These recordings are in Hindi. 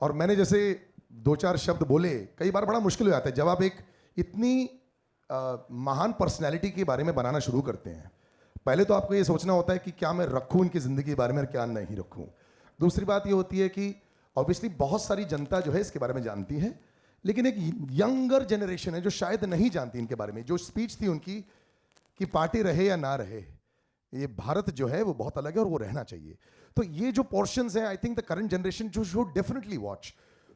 और मैंने जैसे दो चार शब्द बोले, कई बार बड़ा मुश्किल हो जाता है जब आप एक इतनी महान पर्सनैलिटी के बारे में बनाना शुरू करते हैं। पहले तो आपको ये सोचना होता है कि क्या मैं रखूं इनकी ज़िंदगी के बारे में और क्या नहीं रखूं। दूसरी बात ये होती है कि ऑब्वियसली बहुत सारी जनता जो है इसके बारे में जानती है, लेकिन एक यंगर जनरेशन है जो शायद नहीं जानती इनके बारे में। जो स्पीच थी उनकी कि पार्टी रहे या ना रहे, ये भारत जो है वो बहुत अलग है और वो रहना चाहिए। तो ये जो पोर्शंस हैं, I think the current generation जो शुड डेफिनेटली वॉच।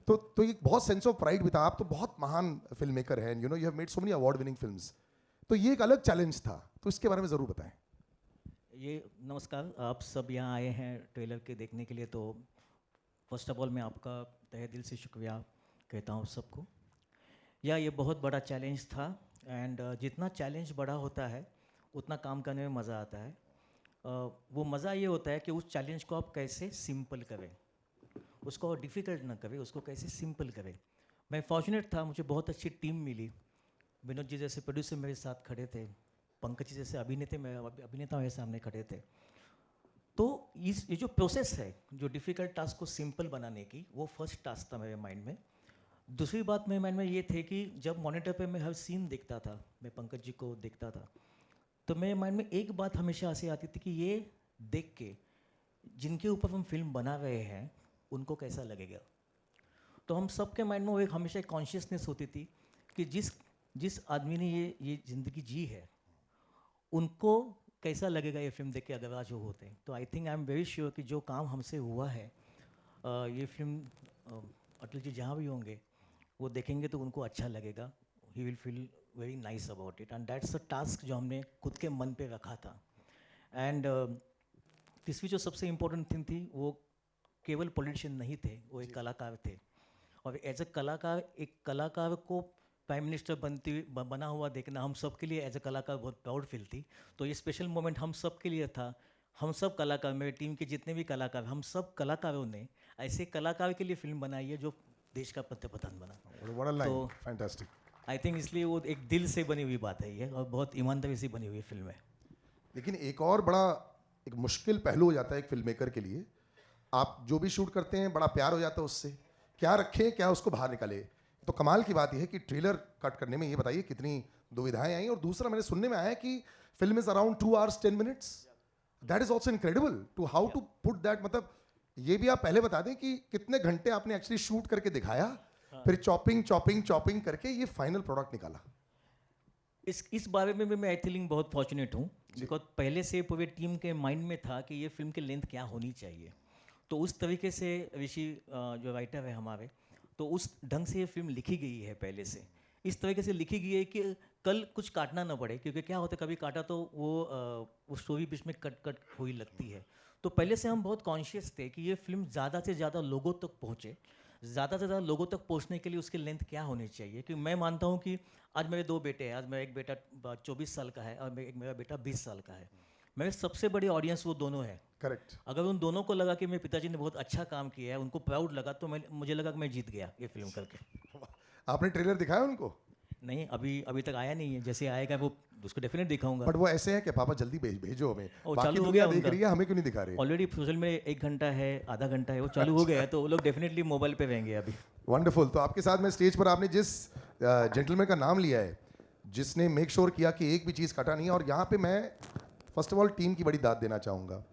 तो एक बहुत सेंस ऑफ प्राइड भी था। आप तो बहुत महान फिल्म मेकर हैं, you know, you have made so many award winning films. तो ये एक अलग चैलेंज था, तो इसके बारे में ज़रूर बताएं। ये नमस्कार, आप सब यहाँ आए हैं ट्रेलर के देखने के लिए। तो फर्स्ट ऑफ ऑल मैं आपका तहे दिल से शुक्रिया कहता हूँ सबको। ये बहुत बड़ा चैलेंज था, एंड जितना चैलेंज बड़ा होता है उतना काम करने में मज़ा आता है। वो मज़ा ये होता है कि उस चैलेंज को आप कैसे सिंपल करें, उसको डिफ़िकल्ट ना करें, उसको कैसे सिंपल करें। मैं फॉर्चुनेट था, मुझे बहुत अच्छी टीम मिली। विनोद जी जैसे प्रोड्यूसर मेरे साथ खड़े थे, पंकज जी जैसे अभिनेता मेरे सामने खड़े थे। तो ये जो प्रोसेस है, जो डिफ़िकल्ट टास्क को सिंपल बनाने की, वो फर्स्ट टास्क था मेरे माइंड में। दूसरी बात मेरे माइंड में ये थे कि जब मॉनिटर पे मैं हर सीन देखता था, मैं पंकज जी को देखता था, तो मेरे माइंड में एक बात हमेशा ऐसी आती थी कि ये देख के जिनके ऊपर हम फिल्म बना रहे हैं उनको कैसा लगेगा। तो हम सबके माइंड में वो एक हमेशा एक कॉन्शियसनेस होती थी कि जिस आदमी ने ये ज़िंदगी जी है उनको कैसा लगेगा ये फिल्म देख के अगर आज वो होते हैं। तो I think I am very sure कि जो काम हमसे हुआ है, ये फिल्म अटल जी जहाँ भी होंगे वो देखेंगे तो उनको अच्छा लगेगा। He will feel very nice about it, and that's a task जो हमने खुद के मन पे रखा था। एंड तीसरी जो सबसे इम्पोर्टेंट थिंग थी, वो केवल पॉलिटिशियन नहीं थे, वो एक कलाकार थे। और एज अ कलाकार, एक कलाकार को प्राइम मिनिस्टर बना हुआ देखना हम सब के लिए एज अ कलाकार बहुत प्राउड फील थी। तो ये स्पेशल मोमेंट हम सब के लिए था। हम सब कलाकार, मेरे टीम के जितने भी कलाकार, हम सब कलाकारों ने ऐसे कलाकार के लिए फिल्म बनाई है जो देश का प्रधान बना। तो फैंटास्टिक। आई थिंक इसलिए वो एक दिल से बनी हुई बात है ये, और बहुत ईमानदारी से बनी हुई फिल्म है। लेकिन एक और बड़ा एक मुश्किल पहलू हो जाता है एक फिल्म मेकर के लिए। आप जो भी शूट करते हैं बड़ा प्यार हो जाता है उससे, क्या रखें क्या उसको बाहर निकाले। तो कमाल की बात यह है कि ट्रेलर कट करने में ये बताइए कितनी दुविधाएं आई। और दूसरा मैंने सुनने में आया कि film is around 2 hours 10 minutes। That is also incredible to how to put that. मतलब ये भी आप पहले बता दें कि कितने घंटे आपने एक्चुअली शूट करके दिखाया, फिर चॉपिंग करके ये फाइनल प्रोडक्ट निकाला। इस बारे में भी मैं आई थिंक बहुत फॉर्चुनेट हूँ, बिकॉज पहले से पूरे टीम के माइंड में था कि ये फिल्म की लेंथ क्या होनी चाहिए। तो उस तरीके से ऋषि जो राइटर है हमारे, तो उस ढंग से ये फिल्म लिखी गई है पहले से। इस तरीके से लिखी गई है कि कल कुछ काटना ना पड़े, क्योंकि क्या होता है कभी काटा तो वो स्टोरी बीच में कट हुई लगती है। तो पहले से हम बहुत कॉन्शियस थे कि ये फिल्म ज़्यादा से ज़्यादा लोगों तक पहुँचे। ज़्यादा से ज़्यादा लोगों तक पहुँचने के लिए उसकी लेंथ क्या होनी चाहिए। क्योंकि मैं मानता हूँ कि आज मेरे 2 बेटे हैं। आज मेरा एक बेटा 24 साल का है और मेरा बेटा 20 साल का है। मेरे सबसे बड़ी ऑडियंस वो दोनों है। करेक्ट। अगर उन दोनों को लगा कि मेरे पिताजी ने बहुत अच्छा काम किया है, उनको प्राउड लगा, तो मुझे लगा कि मैं जीत गया ये फिल्म करके। आपने ट्रेलर दिखाया उनको? नहीं, अभी तक आया नहीं है। जैसे आएगा वो उसको डेफिनेट दिखाऊंगा। बट वो ऐसे है कि पापा जल्दी भेजो हमें। और बाकी चालू हो दुनिया गया देख उनका। रही है, हमें क्यों नहीं दिखा रहे? ऑलरेडी सोशल में 1 घंटा है, आधा घंटा है, वो चालू हो गया है। तो वो लोग डेफिनेटली मोबाइल पे रहेंगे अभी। वंडरफुल। तो आपके साथ में स्टेज पर आपने जिस जेंटलमैन का नाम लिया है, जिसने मेक श्योर किया कि एक भी चीज़ कटा नहीं है, और यहाँ पे मैं फर्स्ट ऑफ ऑल टीम की बड़ी दाद देना चाहूँगा।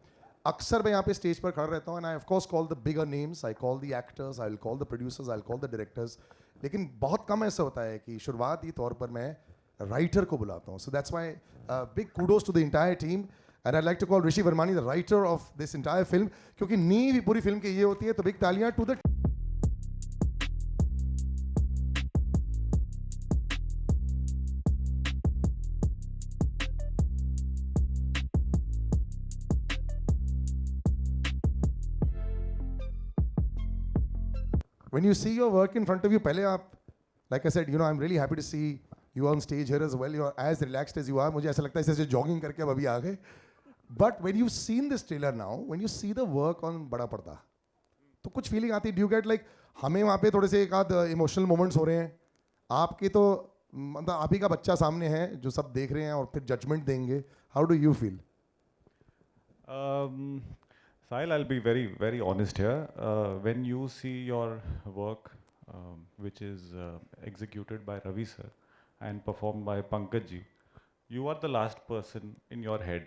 अक्सर मैं यहाँ पे स्टेज पर खड़ा रहता हूँ and I of course call the bigger names, I call the actors, I will call the producers, I will call the directors. लेकिन बहुत कम ऐसा होता है कि शुरुआती तौर पर मैं राइटर को बुलाता हूँ। So that's my big kudos to the entire team and I like to call Rishi Varmani the writer of this entire film, क्योंकि नींव भी पूरी फिल्म की ये होती है। तो बिग तालियां to the when you see your work in front of you, पहले आप, like I said, you know, I'm really happy to see you on stage here as well. You're as relaxed as you are. मुझे ऐसा लगता है जैसे जॉगिंग करके अब अभी आ गए. But when you've seen this trailer now, when you see the work on बड़ा पर्दा, तो कुछ फीलिंग आती है? Do you get like, हमें वहाँ पे थोड़े से एक आध इमोशनल मोमेंट्स हो रहे हैं, आपके तो मतलब आप ही का बच्चा सामने है जो सब देख रहे हैं और फिर जजमेंट देंगे. How do you feel? Sahil, I'll be very, very honest here. When you see your work, which is executed by Ravi sir and performed by Pankaj ji, you are the last person in your head.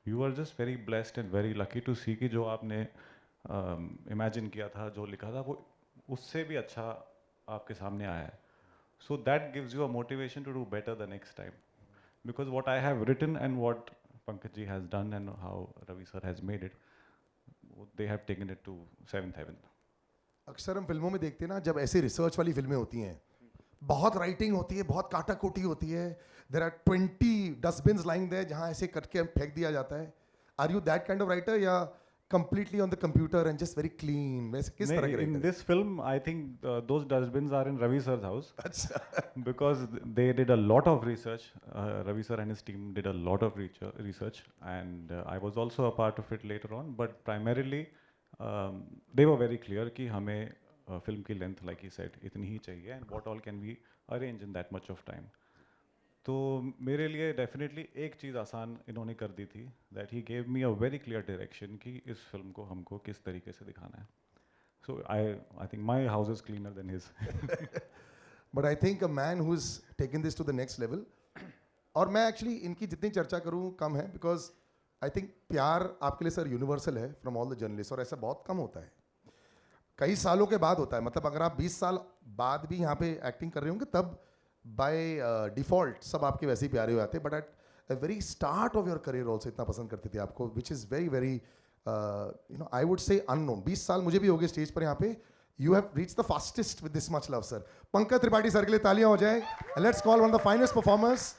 You are just very blessed and very lucky to see कि जो आपने imagine किया था, जो लिखा था, वो उससे भी अच्छा आपके सामने आया है. So that gives you a motivation to do better the next time. Because what I have written and what Pankaj ji has done and how Ravi sir has made it, they have taken it to seventh heaven. अक्सर हम फिल्मों में देखते हैं ना, जब ऐसे रिसर्च वाली फिल्में होती हैं, बहुत राइटिंग होती है, बहुत काटाकुटी होती है, there are 20 dustbins lying there जहाँ ऐसे कट के फेंक दिया जाता है. Are you that kind of writer या completely on the computer and just very clean? वैसे किस तरह के In writer? this film, I think those dustbins are in Ravi sir's house. अच्छा. Because they did a lot of research. Ravi sir and his team did a lot of research, and I was also a part of it later on. But primarily, they were very clear कि हमें film की length, like he said, इतनी ही चाहिए, and what all can we arrange in that much of time. तो मेरे लिए डेफिनेटली एक चीज़ आसान इन्होंने कर दी थी, that he gave me a very clear direction कि इस फिल्म को हमको किस तरीके से दिखाना है. So I think my house is cleaner than his. But I think a man who is taken this to the next level, और मैं एक्चुअली इनकी जितनी चर्चा करूँ कम है, बिकॉज आई थिंक प्यार आपके लिए सर यूनिवर्सल है फ्रॉम ऑल द जर्नलिस्ट, और ऐसा बहुत कम होता है, कई सालों के बाद होता है. मतलब अगर आप 20 साल बाद भी यहाँ पे एक्टिंग कर रहे होंगे तब बाय डिफ़ॉल्ट सब आपके वैसे ही प्यारे हो जाते हैं, but at the very start of your career also इतना पसंद करते थे आपको, which is very very you know I would say unknown. 20 साल मुझे भी हो गए स्टेज पर यहाँ पे. You have reach the fastest with this much love sir. Pankaj Tripathi sir के लिए तालियां हो जाए. Let's call one of the finest performers.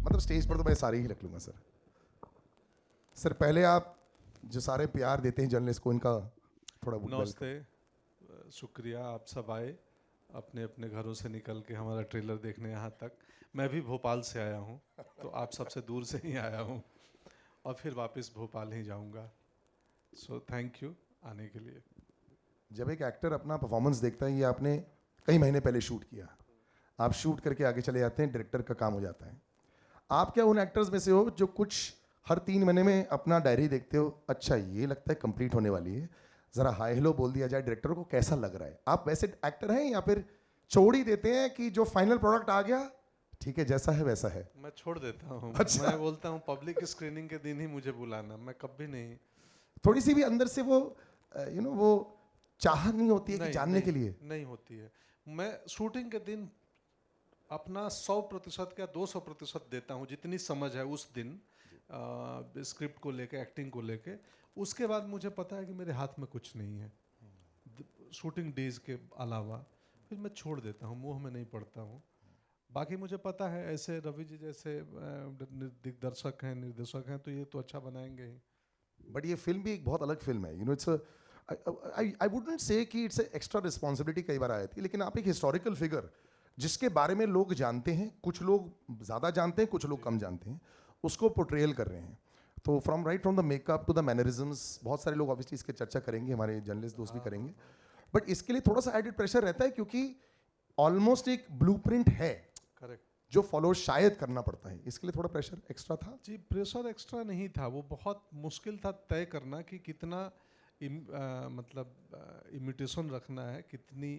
मतलब स्टेज पर तो मैं सारे ही रख लूंगा सर. सर पहले आप जो सारे प्यार देते हैं जर्नलिस्ट को, इनका थोड़ा नमस्ते, शुक्रिया आप सब आए अपने अपने घरों से निकल के हमारा ट्रेलर देखने यहाँ तक. मैं भी भोपाल से आया हूँ, तो आप सबसे दूर से ही आया हूँ और फिर वापस भोपाल ही जाऊँगा. सो थैंक यू आने के लिए. जब एक एक्टर अपना परफॉर्मेंस देखता है, ये आपने कई महीने पहले शूट किया, आप शूट करके आगे चले जाते हैं, डायरेक्टर का काम हो जाता है. आप क्या उन एक्टर्स में से हो जो कुछ हर 3 महीने में अपना डायरी देखते हो, अच्छा ये लगता है कंप्लीट होने वाली है, ज़रा हाई हेलो बोल दिया जाए, डायरेक्टर को कैसा लग रहा है? आप वैसे एक्टर हैं या फिर छोड़ ही देते हैं कि जो फाइनल प्रोडक्ट आ गया ठीक है जैसा है वैसा है? मैं छोड़ देता हूँ. अच्छा. मैं बोलता हूँ पब्लिक स्क्रीनिंग के दिन ही मुझे बुलाना, मैं कभी नहीं. थोड़ी सी भी अंदर से वो यू नो वो चाह नहीं होती है कि जानने के लिए? नहीं होती है. मैं शूटिंग के दिन अपना 100% या 200% देता हूँ, जितनी समझ है उस दिन स्क्रिप्ट को लेके, एक्टिंग को लेके. उसके बाद मुझे पता है कि मेरे हाथ में कुछ नहीं है शूटिंग डेज के अलावा, फिर मैं छोड़ देता हूँ, मुंह में नहीं पड़ता हूँ. बाकी मुझे पता है ऐसे रवि जी जैसे दिग्दर्शक हैं, निर्देशक हैं, तो ये तो अच्छा बनाएंगे ही. बट ये फिल्म भी एक बहुत अलग फिल्म है. You know it's I wouldn't say कि इट्स एक्स्ट्रा रिस्पॉन्सिबिलिटी कई बार आई थी, लेकिन आप एक हिस्टोरिकल फिगर जिसके बारे में लोग जानते हैं, कुछ लोग ज़्यादा जानते हैं, कुछ लोग कम जानते हैं, उसको पोर्ट्रेयल कर रहे हैं. तो from the makeup to the mannerisms, बहुत सारे लोग ऑब्वियसली इसके चर्चा करेंगे, हमारे जर्नलिस्ट दोस्त भी करेंगे, बट इसके लिए थोड़ा सा एडिड प्रेशर रहता है क्योंकि ऑलमोस्ट एक ब्लूप्रिंट है. करेक्ट. जो फॉलो शायद करना पड़ता है, इसके लिए थोड़ा प्रेशर एक्स्ट्रा था? जी, प्रेशर एक्स्ट्रा नहीं था, वो बहुत मुश्किल था तय करना कि कितना मतलब इमिटेशन रखना है, कितनी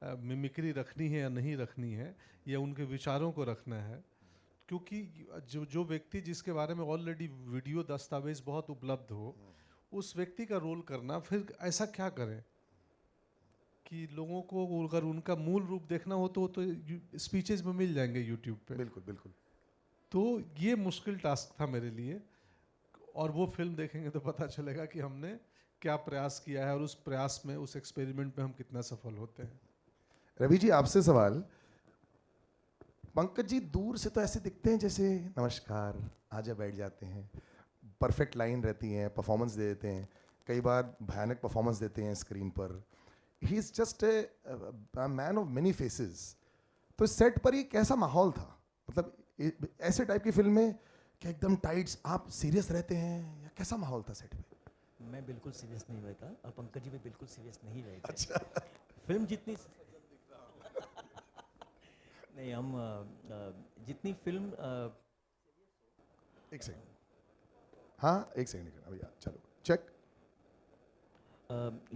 मिमिक्री रखनी है या नहीं रखनी है, या उनके विचारों को रखना है. क्योंकि जो व्यक्ति जिसके बारे में ऑलरेडी वीडियो दस्तावेज बहुत उपलब्ध हो, उस व्यक्ति का रोल करना, फिर ऐसा क्या करें कि लोगों को अगर उनका मूल रूप देखना हो तो स्पीचेज में मिल जाएंगे यूट्यूब पे. बिल्कुल बिल्कुल. तो ये मुश्किल टास्क था मेरे लिए, और वो फिल्म देखेंगे तो पता चलेगा कि हमने क्या प्रयास किया है और उस प्रयास में, उस एक्सपेरिमेंट में हम कितना सफल होते हैं. रवि जी आपसे सवाल. पंकज जी दूर से तो ऐसे दिखते हैं जैसे नमस्कार आजा बैठ जाते हैं, परफेक्ट लाइन रहती हैं, परफॉर्मेंस दे देते हैं, कई बार भयानक परफॉर्मेंस देते हैं स्क्रीन पर. He is just a man of many faces. तो सेट पर ये कैसा माहौल था? मतलब ऐसे टाइप की फिल्म में क्या एकदम टाइट्स आप सीरियस रहते हैं या कैसा माहौल था सेट पे? मैं बिल्कुल सीरियस नहीं हुआ था और पंकज जी भी बिल्कुल सीरियस नहीं रहे थे। अच्छा फिल्म जितनी नहीं हम जितनी फिल्म एक सेकंड, हाँ एक सेकंड भैया, चलो चेक।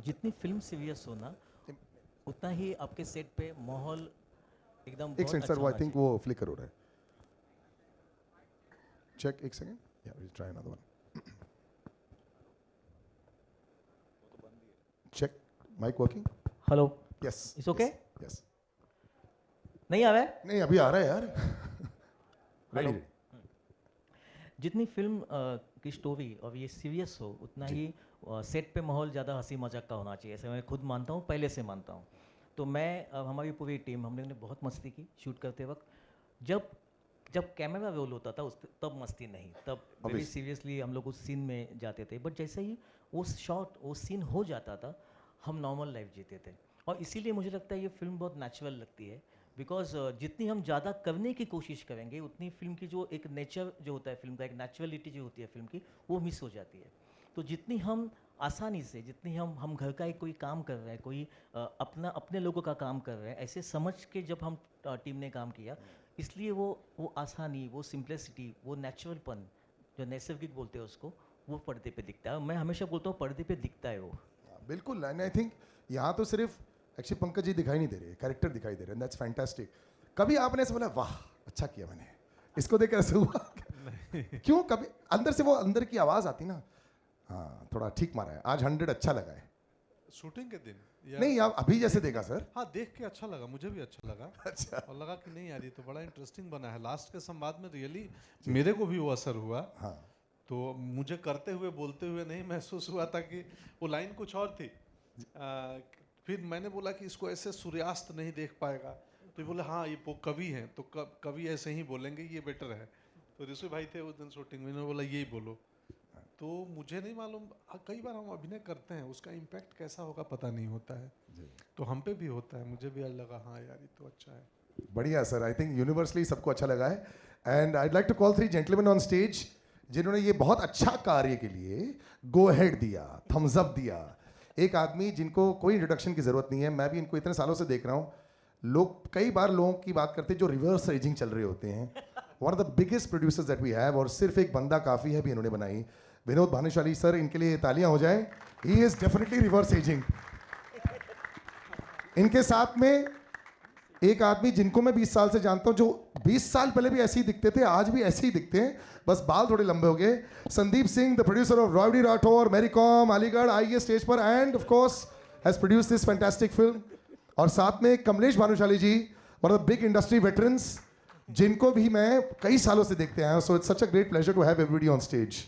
जितनी फिल्म सीरियस हो ना उतना ही आपके सेट पे माहौल एकदम एक बहुत सेकंड अच्छा सर, वो आई होना थिंक चाहिए। वो फ्लिकर हो रहा है। चेक, एक सेकंड, या will try another one. Check, mic working? Hello, yes, It's okay? Yes. नहीं आ रहा है? नहीं अभी आ रहा है यार। हेलो। रेडी। जितनी फिल्म की स्टोरी और ये सीरियस हो उतना ही सेट पे माहौल ज़्यादा हंसी मजाक का होना चाहिए, ऐसे मैं खुद मानता हूँ, पहले से मानता हूँ। तो मैं हमारी पूरी टीम हम लोगों ने बहुत मस्ती की शूट करते वक्त। जब जब कैमरा रोल होता था उस तब मस्ती नहीं, तब वेरी Obvious. सीरियसली हम लोग उस सीन में जाते थे। बट जैसे ही वो शॉट वो सीन हो जाता था हम नॉर्मल लाइफ जीते थे। और इसीलिए मुझे लगता है ये फिल्म बहुत नेचुरल लगती है, बिकॉज जितनी हम ज़्यादा करने की कोशिश करेंगे उतनी फिल्म की जो एक नेचर जो होता है फिल्म का, एक नेचुरलिटी जो होती है फिल्म की, वो मिस हो जाती है। तो जितनी हम आसानी से, जितनी हम घर का एक कोई काम कर रहे हैं, कोई अपने लोगों का काम कर रहे हैं, ऐसे समझ के जब हम टीम ने काम किया, इसलिए वो आसानी, वो सिंप्लिसिटी, वो नेचुरलपन जो नैसर्गिक बोलते हैं उसको, वो पर्दे पे दिखता है। मैं हमेशा बोलता हूँ पर्दे पे दिखता है वो। बिल्कुल, एंड आई थिंक यहाँ तो सिर्फ एक्चुअली पंकज जी दिखाई नहीं दे रहे, कैरेक्टर दिखाई दे रहे हैं, दैट्स फैंटास्टिक। कभी आपने ऐसा बोला वाह अच्छा किया मैंने, इसको देख ऐसे हुआ? क्यों, कभी अंदर से वो अंदर की आवाज़ आती ना, हाँ थोड़ा ठीक मारा है आज, 100 अच्छा लगा है। शूटिंग के दिन या नहीं आप अभी जैसे देखा सर। हाँ, देख के अच्छा लगा, मुझे भी अच्छा लगा। अच्छा और लगा कि नहीं यार ये तो बड़ा इंटरेस्टिंग बना है। लास्ट के संवाद में रियली मेरे को भी वो असर हुआ। हाँ तो मुझे करते हुए बोलते हुए नहीं महसूस हुआ था कि वो लाइन कुछ और थी। फिर मैंने बोला कि इसको ऐसे सूर्यास्त नहीं देख पाएगा, तो ये बोले हाँ ये कवि हैं तो कवि ऐसे ही बोलेंगे, ये बेटर है। तो ऋषि भाई थे उस दिन शूटिंग में, उन्होंने बोला यही बोलो। तो मुझे नहीं मालूम, कई बार हम अभिनय करते हैं उसका इम्पैक्ट कैसा होगा पता नहीं होता है, तो हम पे भी होता है। मुझे भी आज लगा हाँ यार ये तो अच्छा है। बढ़िया सर, आई थिंक यूनिवर्सली सबको अच्छा लगा है। And I'd like to call 3 gentleman on stage जिन्होंने ये बहुत अच्छा कार्य के लिए गो हेड दिया, थम्स अप दिया। एक आदमी जिनको कोई इंट्रोडक्शन की जरूरत नहीं है, मैं भी इनको इतने सालों से देख रहा हूँ। लोग कई बार लोगों की बात करते हैं जो रिवर्स एजिंग चल रहे होते हैं। One of the biggest producers that we have, और सिर्फ एक बंदा काफ़ी है भी इन्होंने बनाई। विनोद भानुशाली सर, इनके लिए तालियां हो जाएं। He is definitely reverse ageing. इनके साथ में एक आदमी जिनको मैं 20 साल से जानता हूं, जो 20 साल पहले भी ऐसे ही दिखते थे, आज भी ऐसे ही दिखते हैं, बस बाल थोड़े लंबे हो गए। Sandeep Singh, the producer of Rowdy Rathore, Mary Kom, Aligarh, आइए स्टेज पर, and of course has produce this fantastic film. और साथ में Kamlesh Bhanushali ji, one of the big industry veterans, जिनको भी मैं कई सालों से देखते आया हूं। So it's such a great pleasure to have everybody on stage.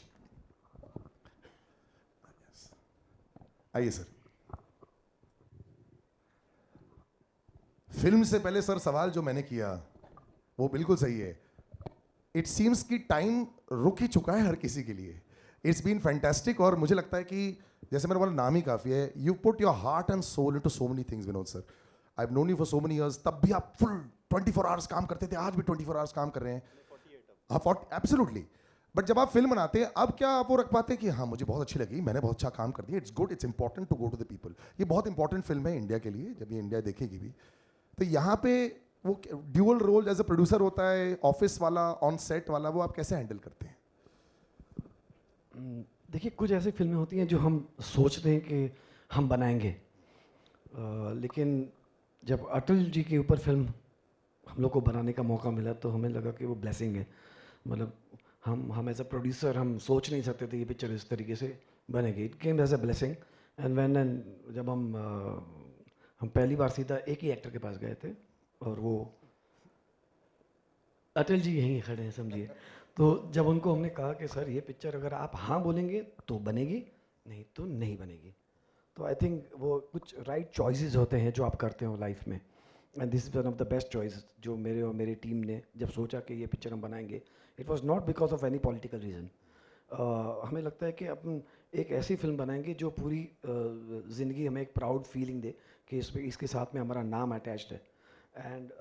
आइए सर। फिल्म से पहले सर सवाल जो मैंने किया वो बिल्कुल सही है। इट सीम्स कि टाइम रुक ही चुका है हर किसी के लिए। इट्स बीन फैंटास्टिक, और मुझे लगता है कि जैसे मेरा बोला नाम ही काफ़ी है, you put your heart and soul into so many things Vinod sir. I have known you for so many years, तब भी आप फुल 24 आवर्स काम करते थे, आज भी 24 आवर्स काम कर रहे हैं। हाँ, एब्सोल्युटली। बट जब आप फिल्म बनाते हैं, अब क्या आप वो रख पाते हैं कि हाँ मुझे बहुत अच्छी लगी, मैंने बहुत अच्छा काम कर दिया, it's good, it's important to go to the people. ये बहुत इंपॉर्टेंट फिल्म है इंडिया के लिए, जब ये इंडिया देखेगी भी। तो यहाँ पे वो dual role as a producer होता है, ऑफिस वाला, ऑन सेट वाला, वो आप कैसे हैंडल करते हैं? देखिए, कुछ ऐसी फिल्में होती हैं जो हम सोचते हैं कि हम बनाएंगे, लेकिन जब अटल जी के ऊपर फिल्म हम लोग को बनाने का मौका मिला तो हमें लगा कि वो ब्लेसिंग है। मतलब हम एज अ प्रोड्यूसर हम सोच नहीं सकते थे ये पिक्चर इस तरीके से बनेगी। It came as a blessing. And जब हम पहली बार सीधा एक ही एक्टर के पास गए थे, और वो अटल जी यहीं खड़े हैं समझिए। तो जब उनको हमने कहा कि सर ये पिक्चर अगर आप हाँ बोलेंगे तो बनेगी, नहीं तो नहीं बनेगी। तो आई थिंक वो कुछ राइट चॉइसेस होते हैं जो आप करते हो लाइफ में, and this is one of the best choice जो मेरे और मेरी टीम ने जब सोचा कि ये पिक्चर हम बनाएंगे, it was not because of any political reason. हमें लगता है कि अपन एक ऐसी फिल्म बनाएंगे जो पूरी ज़िंदगी हमें एक प्राउड फीलिंग दे कि इसके साथ में हमारा नाम अटैच्ड है। एंड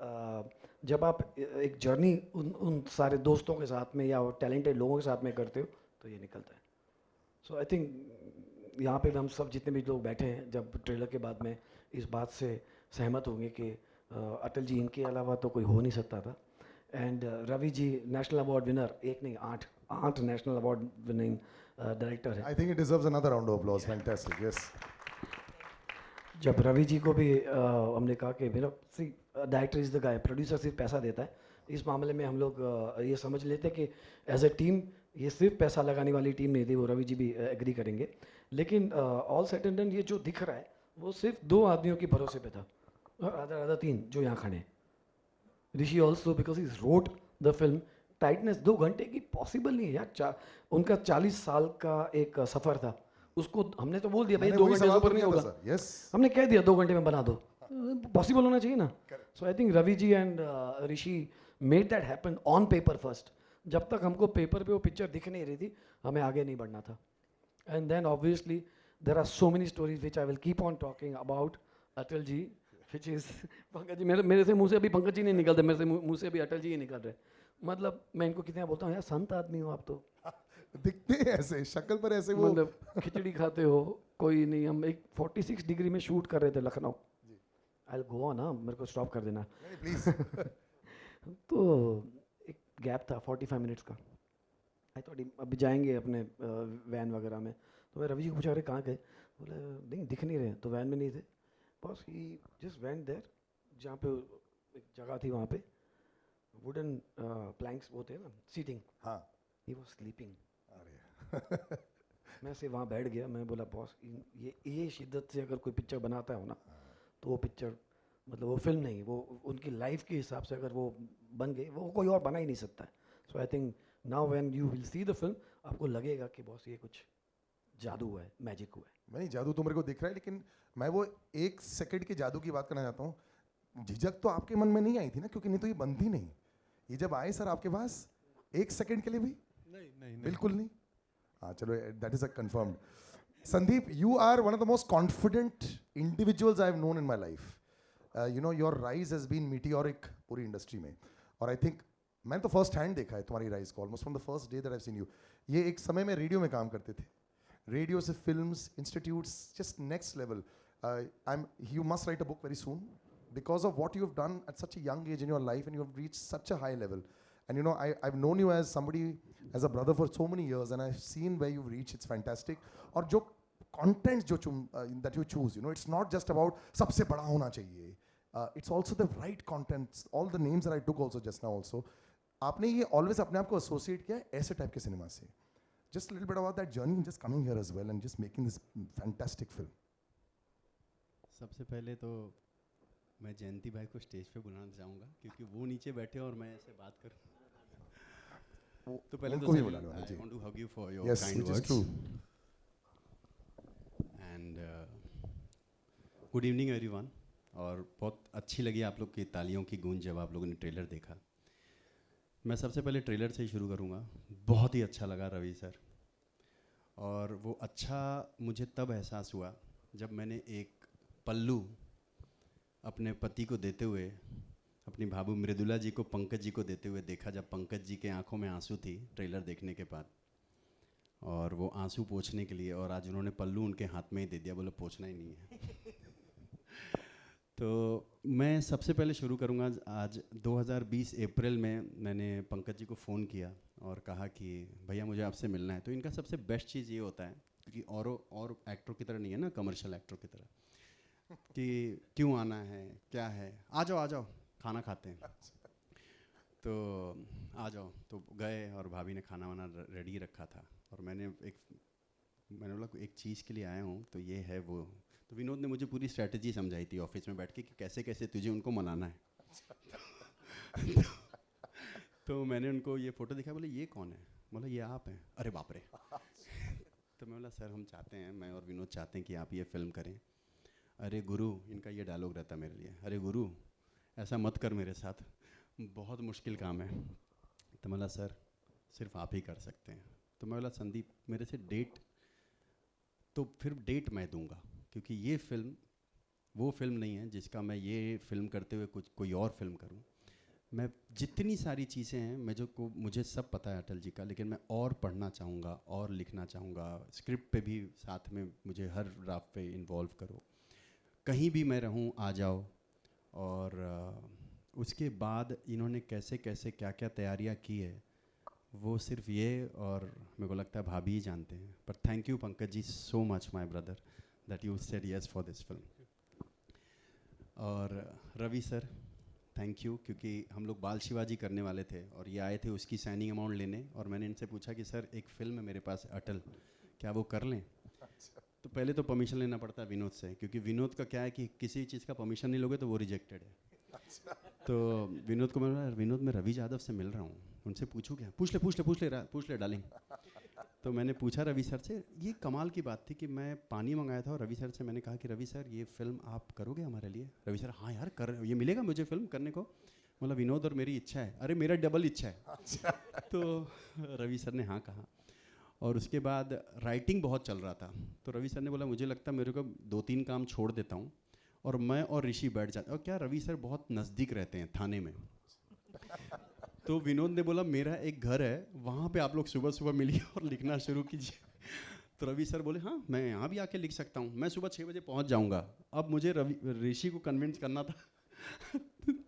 जब आप एक जर्नी उन सारे दोस्तों के साथ में या टैलेंटेड लोगों के साथ में करते हो तो ये निकलता है। सो आई थिंक यहाँ पे भी हम सब जितने भी लोग बैठे हैं, जब ट्रेलर के बाद में इस बात से सहमत होंगे कि अटल जी इनके अलावा तो कोई हो नहीं सकता था। And Ravi ji national award winner, एक नहीं 8 नेशनल अवार्ड विनिंग डायरेक्टर है। I think it deserves another round of applause. Fantastic. Yes. जब रवि जी को भी हमने कहा कि मेरा सी director is the guy, producer सिर्फ पैसा देता है, इस मामले में हम लोग ये समझ लेते कि एज ए टीम ये सिर्फ पैसा लगाने वाली टीम नहीं थी, वो रवि जी भी एग्री करेंगे। लेकिन ऑल सेट एंड डन ये जो दिख रहा है वो सिर्फ 2 आदमियों के भरोसे पे था, और आधा 3 जो यहाँ खड़े हैं। Rishi also because he wrote the film. Tightness 2 घंटे की पॉसिबल नहीं है यार। उनका 40 साल का एक सफ़र था, उसको हमने तो बोल दिया भाई मैंने 2 वही घंटे से सवाल ऊपर तो नहीं किया था होगा, सर. Yes. हमने कह दिया 2 घंटे में बना दो, पॉसिबल होना चाहिए ना। So I think Ravi ji and Rishi made that happen on paper first. जब तक हमको पेपर पे वो पिक्चर दिख नहीं रही थी, हमें आगे नहीं बढ़ना था। And then obviously there are so many stories which I will keep on talking about Atal ji, which is Pankaj ji. मेरे से मुंह से अभी पंकज जी नहीं निकलते, मेरे से मुंह से अभी अटल जी ही निकल रहे। मतलब मैं इनको कितना बोलता हूँ यार, संत आदमी हो आप तो, दिखते हैं ऐसे, शक्ल पर ऐसे वो. मतलब खिचड़ी खाते हो कोई नहीं। हम एक 46 डिग्री में शूट कर रहे थे लखनऊ। आई गो ऑन, हाँ मेरे को स्टॉप कर देना। प्लीज. तो एक गैप था 45 मिनट्स का। आई थॉट अभी जाएंगे अपने वैन वगैरह में। तो मैं रवि जी को पूछा, अरे कहाँ गए? बोले नहीं दिख नहीं रहे, तो वैन में नहीं थे। बस ही जस्ट वेंट देयर, जहाँ पे एक जगह थी वहाँ पे वुडन प्लैंक्स वो थे ना सीटिंग, हाँ. He was sleeping. अरे. मैं से वहाँ बैठ गया, मैं बोला बॉस ये शिद्दत से अगर कोई पिक्चर बनाता है ना, तो वो पिक्चर मतलब वो फिल्म नहीं, वो उनकी लाइफ के हिसाब से अगर वो बन गई, वो कोई और बना ही नहीं सकता है। So I think now when you will see the film, आपको लगेगा कि बॉस ये कुछ जादू हुआ है, मैजिक हुआ है। नहीं, जादू तो मेरे को दिख रहा है, लेकिन मैं वो 1 सेकंड के जादू की बात करना चाहता हूँ। झिझक तो आपके मन में नहीं आई थी ना, क्योंकि नहीं तो ये बनती नहीं। ये जब आए सर आपके पास 1 सेकंड के लिए भी नहीं बिल्कुल नहीं। हाँ चलो, that is a confirmed. Sandeep, you are one of the most confident individuals I've known in my life. You know, your rise has been meteoric पूरी इंडस्ट्री में, और आई थिंक मैंने तो फर्स्ट हैंड देखा है तुम्हारी राइज को, almost from the first day that I seen you. ये एक समय में रेडियो में काम करते थे, रेडियो से films, institutes, just next level. You must write a book very soon because of what you have done at such a young age in your life, and you have reached such a high level. And you know, I've known you as somebody, as a brother for so many years, and I've seen where you've reached. It's fantastic. और जो contents जो that you choose, you know, it's not just about सबसे बड़ा होना चाहिए. It's also the right contents. All the names that I took also just now also. आपने ये always अपने आप को associate किया है ऐसे type के सिनेमा से. Just a little bit about that journey, just coming here as well and just making this fantastic film. सबसे पहले तो मैं जयंती भाई को स्टेज पे बुलाना चाहूँगा, क्योंकि वो नीचे बैठे और मैं ऐसे बात करूँ। तो पहले उनको तो भी सर, बुलाना है, I ji. want to hug you for your Yes, kind which is words. true. And good evening everyone. और बहुत अच्छी लगी आप लोग की तालियों की गूंज जब आप लोगों ने ट्रेलर देखा। मैं सबसे पहले ट्रेलर से ही शुरू करूँगा। बहुत ही अच्छा लगा रवि सर, और वो अच्छा मुझे तब एहसास हुआ जब मैंने एक पल्लू अपने पति को देते हुए, अपनी भाभी मृदुला जी को पंकज जी को देते हुए देखा, जब पंकज जी के आंखों में आंसू थी ट्रेलर देखने के बाद, और वो आंसू पोंछने के लिए, और आज उन्होंने पल्लू उनके हाथ में ही दे दिया, बोले पोंछना ही नहीं है। तो मैं सबसे पहले शुरू करूँगा। आज 2020 अप्रैल में मैंने पंकज जी को फ़ोन किया और कहा कि भैया मुझे आपसे मिलना है। तो इनका सबसे बेस्ट चीज़ ये होता है, क्योंकि और एक्टरों की तरह नहीं है ना, कमर्शियल एक्टरों की तरह, कि क्यों आना है, क्या है, आ जाओ खाना खाते हैं। तो आ जाओ, तो गए और भाभी ने खाना वाना रेडी रखा था, और मैंने बोला एक चीज़ के लिए आया हूँ, तो ये है वो। तो विनोद ने मुझे पूरी स्ट्रैटेजी समझाई थी ऑफिस में बैठ के कि कैसे कैसे तुझे उनको मनाना है। तो मैंने उनको ये फ़ोटो दिखाया, बोले ये कौन है? बोला ये आप हैं। अरे बाप रे। तो मैं बोला सर हम चाहते हैं, मैं और विनोद चाहते हैं कि आप ये फ़िल्म करें। अरे गुरु, इनका ये डायलॉग रहता मेरे लिए, अरे गुरु ऐसा मत कर मेरे साथ, बहुत मुश्किल काम है। तो मैं बोला सर सिर्फ आप ही कर सकते हैं। तो मैं बोला संदीप मेरे से डेट, तो फिर डेट मैं दूंगा, क्योंकि ये फिल्म वो फिल्म नहीं है जिसका मैं ये फिल्म करते हुए कोई और फिल्म करूं। मैं जितनी सारी चीज़ें हैं मुझे सब पता है अटल जी का, लेकिन मैं और पढ़ना चाहूँगा और लिखना चाहूँगा। स्क्रिप्ट पे भी साथ में मुझे हर ड्राफ्ट पे इन्वॉल्व करो, कहीं भी मैं रहूँ आ जाओ। और उसके बाद इन्होंने कैसे कैसे क्या क्या तैयारियाँ की है वो सिर्फ ये और मेरे को लगता है भाभी ही जानते हैं। पर thank you Pankaj ji so much my brother that you said yes for this film. और रवि सर थैंक यू, क्योंकि हम लोग बाल शिवाजी करने वाले थे और ये आए थे उसकी साइनिंग अमाउंट लेने, और मैंने इनसे पूछा कि सर एक फ़िल्म है मेरे पास अटल, क्या वो कर लें? तो पहले तो परमिशन लेना पड़ता है विनोद से, क्योंकि विनोद का क्या है कि किसी चीज़ का परमिशन नहीं लोगे तो वो रिजेक्टेड है। तो विनोद को मैं बोला, विनोद मैं रवि यादव से मिल रहा हूँ, उनसे पूछूँ क्या? पूछ ले डार्लिंग। तो मैंने पूछा रवि सर से, ये कमाल की बात थी कि मैं पानी मंगाया था और रवि सर से मैंने कहा कि रवि सर ये फ़िल्म आप करोगे हमारे लिए? रवि सर हाँ यार कर, ये मिलेगा मुझे फ़िल्म करने को? मतलब विनोद और मेरी इच्छा है। अरे मेरा डबल इच्छा है। तो रवि सर ने हाँ कहा। और उसके बाद राइटिंग बहुत चल रहा था, तो रवि सर ने बोला मुझे लगता है मेरे को 2-3 काम छोड़ देता हूँ और मैं और ऋषि बैठ जाते। और क्या रवि सर बहुत नज़दीक रहते हैं थाने में। तो विनोद ने बोला मेरा एक घर है वहाँ पे आप लोग सुबह सुबह मिलिए और लिखना शुरू कीजिए। तो रवि सर बोले हाँ मैं यहाँ भी आके लिख सकता हूँ, मैं सुबह 6 बजे पहुँच जाऊँगा। अब मुझे ऋषि को कन्विंस करना था।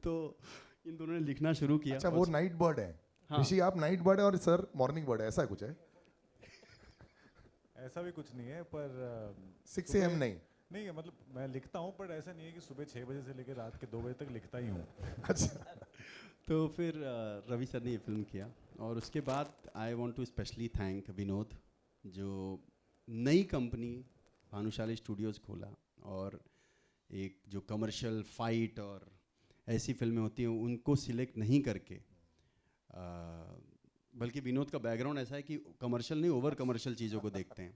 तो इन दोनों ने लिखना शुरू किया। अच्छा वो नाइट बर्ड है। हाँ। ऋषि आप नाइट बर्ड है और सर मॉर्निंग बर्ड है, ऐसा कुछ है? ऐसा भी कुछ नहीं है, पर 6 AM नहीं? नहीं है, मतलब मैं लिखता हूँ, पर ऐसा नहीं है कि सुबह 6 बजे से लेकर रात के 2 बजे तक लिखता ही हूँ। अच्छा तो फिर रवि सर ने ये फिल्म किया। और उसके बाद I want to specially thank Vinod, जो नई कंपनी भानुशाली स्टूडियोज़ खोला और एक जो कमर्शियल फाइट और ऐसी फिल्में होती हैं उनको सिलेक्ट नहीं करके, बल्कि विनोद का बैकग्राउंड ऐसा है कि कमर्शियल नहीं ओवर कमर्शियल चीज़ों को देखते हैं।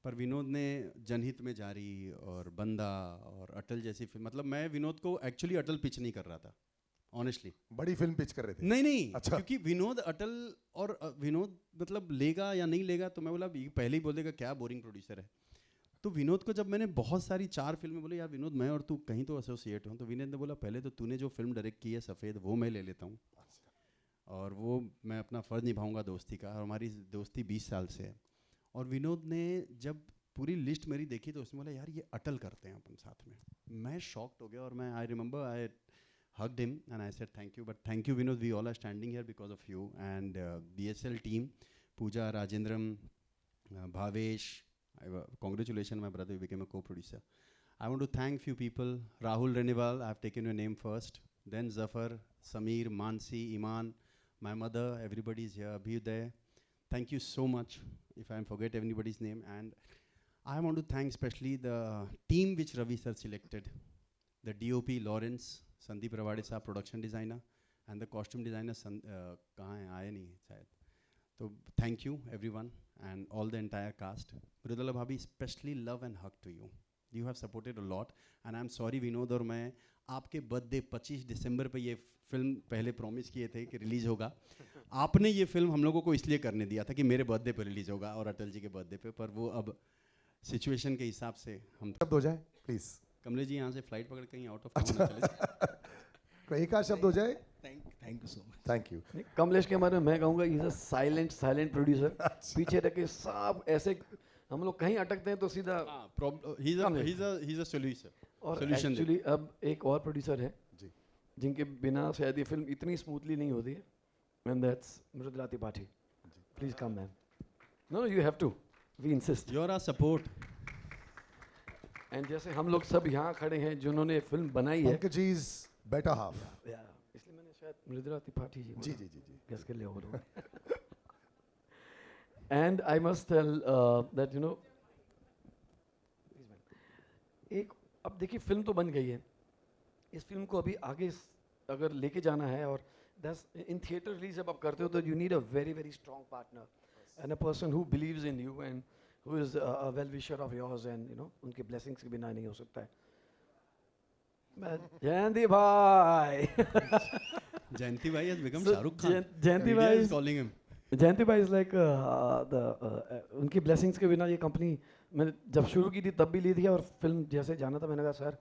पर विनोद ने जनहित में जारी और बंदा और अटल जैसी फिल्म, मतलब मैं विनोद को एक्चुअली अटल पिच नहीं कर रहा था ऑनेस्टली। बड़ी फिल्म पिच कर रहे थे? नहीं अच्छा। क्योंकि विनोद अटल और विनोद मतलब लेगा या नहीं लेगा, तो मैं बोला ये पहले ही बोल देगा क्या बोरिंग प्रोड्यूसर है। तो विनोद को जब मैंने बहुत सारी 4 फिल्में बोले यार विनोद मैं और तू कहीं तो एसोसिएट हो, तो विनोद ने बोला पहले तो तूने जो फिल्म डायरेक्ट की है सफ़ेद वो मैं ले लेता हूँ और वो मैं अपना फ़र्ज़ निभाऊंगा दोस्ती का, और हमारी दोस्ती 20 साल से है। और विनोद ने जब पूरी लिस्ट मेरी देखी तो उसने बोला यार ये अटल करते हैं अपन साथ में। मैं शॉक्ड हो गया और मैं I remember I hugged him and I said thank you, but thank you Vinod, we all are standing here because of you and BSL team, Pooja, Rajendram, Bhavesh, congratulations my brother, you became a co-producer. I want to thank few people, Rahul Renival, I have taken your name first, then Zafar, Sameer, Mansi, Iman, my mother, everybody is here, Abhyuday, thank you so much if I forget anybody's name. And I want to thank especially the team which Ravi sir selected, the DOP Lawrence, Sandeep Rawade साहब production designer and the costume designer कहाँ हैं, आए नहीं शायद। तो thank you everyone and all the entire cast. Mridula भाभी specially love and hug to you, you have supported a lot and I am sorry Vinod, और मैं आपके बर्थडे 25 दिसंबर पे ये फिल्म पहले प्रॉमिस किए थे कि रिलीज़ होगा। आपने ये फिल्म हम लोगों को इसलिए करने दिया था कि मेरे बर्थडे पे रिलीज़ होगा और अटल जी के बर्थडे पे, पर वो अब सिचुएशन के हिसाब से हम शब्द हो जाए प्लीज। कमलेश जी यहाँ से फ्लाइट पकड़ कहीं आउट ऑफ टाउन चले जाए। कोई एक आध शब्द हो जाए। Thank you so much. Thank you. Kamlesh के बारे में मैं कहूँगा इज अ साइलेंट प्रोड्यूसर। पीछे रह के सब ऐसे हम लोग कहीं अटकते हैं तो सीधा he's a solution. और solution एक्चुअली अब एक और प्रोड्यूसर है जी। जिनके बिना शायद ये फिल्म इतनी स्मूथली नहीं होती है, and that's Mridula Tripathi. Please come ma'am. No you have to, we insist. You're our support. And जैसे हम लोग सब यहाँ खड़े हैं जिन्होंने फिल्म बनाई है, Pankaj ji is better half. इसलिए मैंने शायद मृदुला त्रिपाठी जी जी जी जी जी। गेस कर लिया वो लोग। And I must tell that you know, एक अब देखिए फिल्म तो बन गई है, इस फिल्म को अभी आगे अगर लेके जाना है और इन थिएटर रिलीज जब आप करते हो तो you need a very very strong partner and a person who believes in you and who is a well wisher of yours, and you know उनके ब्लेसिंग्स के बिना नहीं हो सकता है। जयंती भाई Jayanti bhai has become So, Shahrukh Khan. Jayanti Media bhai is is- calling him. जयंती भाई इज लाइक उनकी ब्लेसिंग्स के बिना ये कंपनी मैंने जब शुरू की थी तब भी ली थी, और फिल्म जैसे जाना था मैंने कहा सर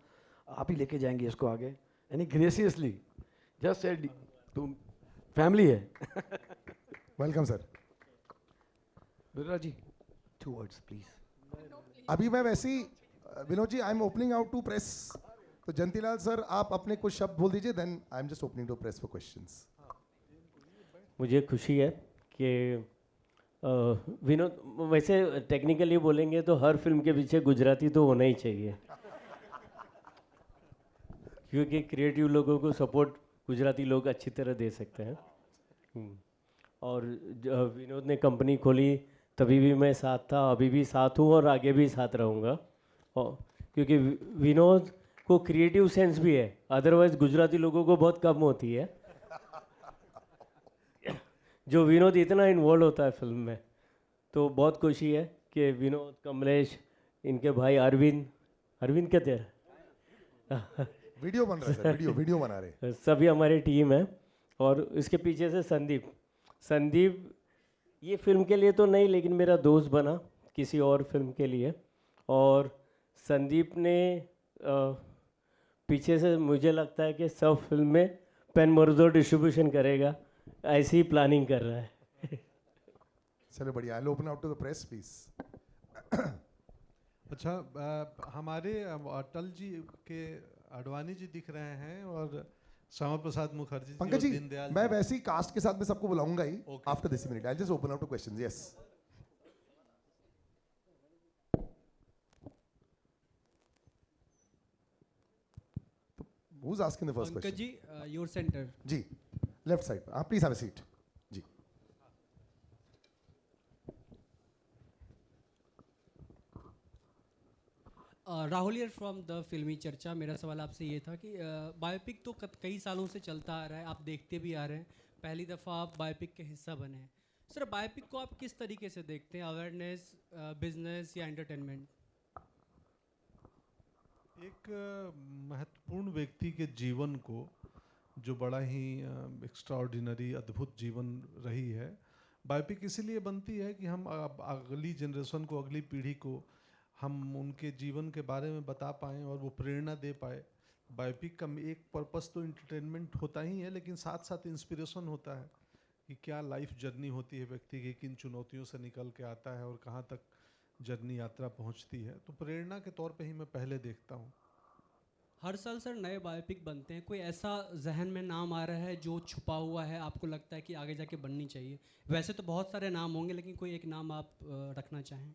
आप ही लेके जाएंगे इसको आगे, यानी ग्रेसियसली जस्ट सेड तो फैमिली है। Welcome sir. Vira ji 2 words please. अभी मैं वैसे ही Vinod ji, I am opening out to press, तो जयंतीलाल सर आप अपने कुछ शब्द बोल दीजिए, then I am just opening to press for questions. मुझे खुशी है कि विनोद, वैसे टेक्निकली बोलेंगे तो हर फिल्म के पीछे गुजराती तो होना ही चाहिए, क्योंकि क्रिएटिव लोगों को सपोर्ट गुजराती लोग अच्छी तरह दे सकते हैं। और विनोद ने कंपनी खोली तभी भी मैं साथ था, अभी भी साथ हूँ और आगे भी साथ रहूँगा। और क्योंकि विनोद को क्रिएटिव सेंस भी है, अदरवाइज गुजराती लोगों को बहुत कम होती है। जो विनोद इतना इन्वॉल्व होता है फिल्म में, तो बहुत खुशी है कि विनोद, कमलेश, इनके भाई अरविंद कहते हैं वीडियो बन रहा है सर, वीडियो बना रहे। सभी हमारी टीम है। और इसके पीछे से संदीप ये फिल्म के लिए तो नहीं, लेकिन मेरा दोस्त बना किसी और फिल्म के लिए। और संदीप ने पीछे से मुझे लगता है कि सब फिल्म में पेन मर्दो डिस्ट्रीब्यूशन करेगा, ऐसी ही प्लानिंग कर रहा है। चलो बढ़िया, I open out to the press please. अच्छा, हमारे अटल जी के आडवाणी जी दिख रहे हैं और श्यामा प्रसाद मुखर्जी जी पंकज और जी, दीनदयाल मैं जी। वैसे ही कास्ट के साथ में सबको बुलाऊंगा ही Okay. After this minute. I just open out to questions. Yes, who is asking the first Pankaj question? जी, योर सेंटर। जी, लेफ्ट साइड, आप प्लीज हैव अ सीट। जी, Rahul here from the Filmi Charcha. मेरा सवाल आपसे ये था कि बायोपिक तो कई सालों से चलता आ रहा है, आप देखते भी आ रहे हैं, पहली दफ़ा आप बायोपिक के हिस्सा बने हैं। सर, बायोपिक को आप किस तरीके से देखते हैं, अवेयरनेस, बिजनेस या एंटरटेनमेंट? एक महत्वपूर्ण व्यक्ति के जीवन को, जो बड़ा ही एक्स्ट्राऑर्डिनरी अद्भुत जीवन रही है, बायोपिक इसीलिए बनती है कि हम अगली जनरेशन को, अगली पीढ़ी को हम उनके जीवन के बारे में बता पाएँ और वो प्रेरणा दे पाए। बायोपिक का एक पर्पस तो एंटरटेनमेंट होता ही है, लेकिन साथ साथ इंस्पिरेशन होता है कि क्या लाइफ जर्नी होती है व्यक्ति की, किन चुनौतियों से निकल के आता है और कहाँ तक जर्नी यात्रा पहुँचती है। तो प्रेरणा के तौर पे ही मैं पहले देखता हूँ। हर साल सर नए बायोपिक बनते हैं, कोई ऐसा जहन में नाम आ रहा है जो छुपा हुआ है, आपको लगता है कि आगे जाके बननी चाहिए? वैसे तो बहुत सारे नाम होंगे, लेकिन कोई एक नाम आप रखना चाहें?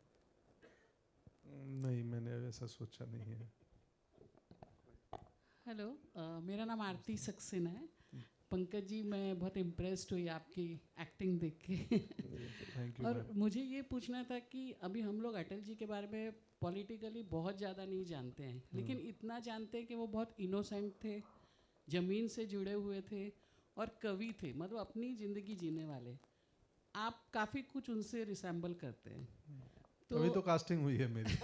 नहीं, मैंने ऐसा सोचा नहीं है। हेलो, मेरा नाम आरती सक्सेना है। पंकज जी, मैं बहुत इम्प्रेस्ड हुई आपकी एक्टिंग देख के। Thank you. और मुझे ये पूछना था कि अभी हम लोग अटल जी के बारे में पॉलिटिकली बहुत ज़्यादा नहीं जानते हैं, लेकिन इतना जानते हैं कि वो बहुत इनोसेंट थे, ज़मीन से जुड़े हुए थे और कवि थे, मतलब अपनी ज़िंदगी जीने वाले। आप काफ़ी कुछ उनसे रिसेंबल करते हैं। अभी तो कास्टिंग हुई है मेरी।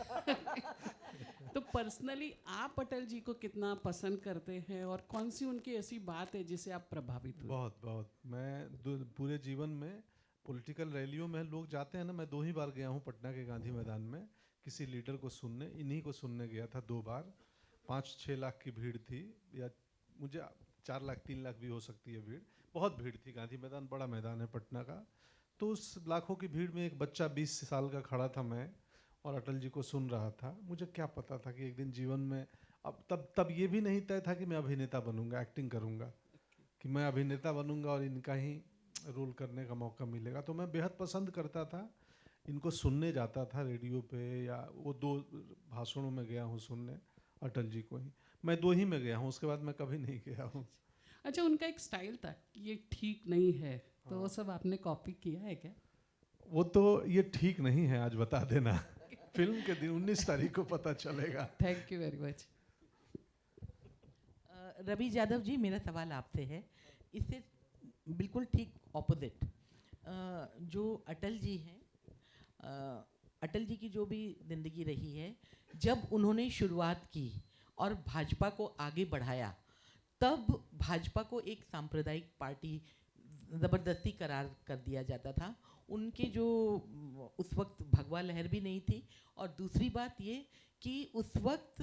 तो पर्सनली आप अटल जी को कितना पसंद करते हैं और कौन सी उनकी ऐसी बात है जिससे आप प्रभावित हुए? बहुत बहुत। मैं पूरे जीवन में पॉलिटिकल रैलियों में लोग जाते हैं ना, मैं 2 ही बार गया हूँ पटना के गांधी मैदान में किसी लीडर को सुनने। इन्हीं को सुनने गया था 2 बार। 5-6 लाख की भीड़ थी, या मुझे 4 लाख 3 लाख भी हो सकती है भीड़। बहुत भीड़ थी, गांधी मैदान बड़ा मैदान है पटना का। तो उस लाखों की भीड़ में एक बच्चा 20 साल का खड़ा था मैं, और अटल जी को सुन रहा था। मुझे क्या पता था कि एक दिन जीवन में, अब तब ये भी नहीं तय था कि मैं अभिनेता बनूंगा, एक्टिंग करूंगा, कि मैं अभिनेता बनूंगा और इनका ही रोल करने का मौका मिलेगा। तो मैं बेहद पसंद करता था, इनको सुनने जाता था रेडियो पे, या वो 2 भाषणों में गया हूँ सुनने अटल जी को ही। मैं 2 ही में गया हूँ, उसके बाद मैं कभी नहीं गया हूँ। अच्छा, उनका एक स्टाइल था कि ये ठीक नहीं है, तो वो सब आपने कॉपी किया है क्या? वो तो ये ठीक नहीं है, आज बता देना। फिल्म के दिन 19 तारीख को पता चलेगा। Thank you very much. Ravi Yadav ji, मेरा सवाल आपसे है, इससे बिल्कुल ठीक ऑपोजिट। जो अटल जी हैं, अटल जी की जो भी ज़िंदगी रही है, जब उन्होंने शुरुआत की और भाजपा को आगे बढ़ाया, तब भाजपा को एक सांप्रदायिक पार्टी ज़बरदस्ती करार कर दिया जाता था। उनके जो उस वक्त भगवा लहर भी नहीं थी, और दूसरी बात ये कि उस वक्त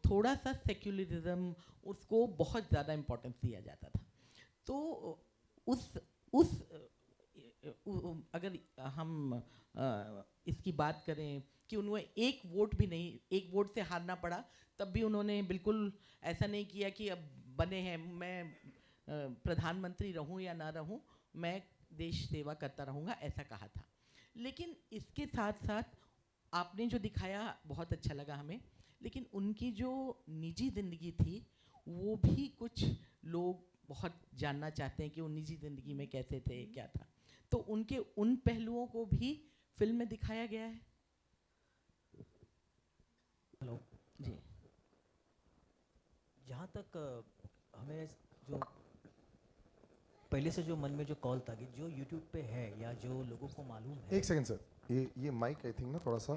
थोड़ा सा सेक्युलरिज्म, उसको बहुत ज़्यादा इम्पोर्टेंस दिया जाता था। तो उस अगर हम इसकी बात करें कि उन्हें एक वोट भी नहीं, एक वोट से हारना पड़ा, तब भी उन्होंने बिल्कुल ऐसा नहीं किया कि अब बने हैं मैं प्रधानमंत्री रहूं या ना रहूं, मैं देश सेवा करता रहूंगा, ऐसा कहा था। लेकिन इसके साथ साथ आपने जो दिखाया बहुत अच्छा लगा हमें, लेकिन उनकी जो निजी ज़िंदगी थी वो भी कुछ लोग बहुत जानना चाहते हैं कि वो निजी ज़िंदगी में कैसे थे, क्या था। तो उनके उन पहलुओं को भी फिल्म में दिखाया गया है। हेलो जी। जहाँ तक हमें जो पहले से जो मन में जो कॉल था कि जो यूट्यूब पे है या जो लोगों को मालूम है। एक सेकंड सर, ये माइक आई थिंक ना थोड़ा सा,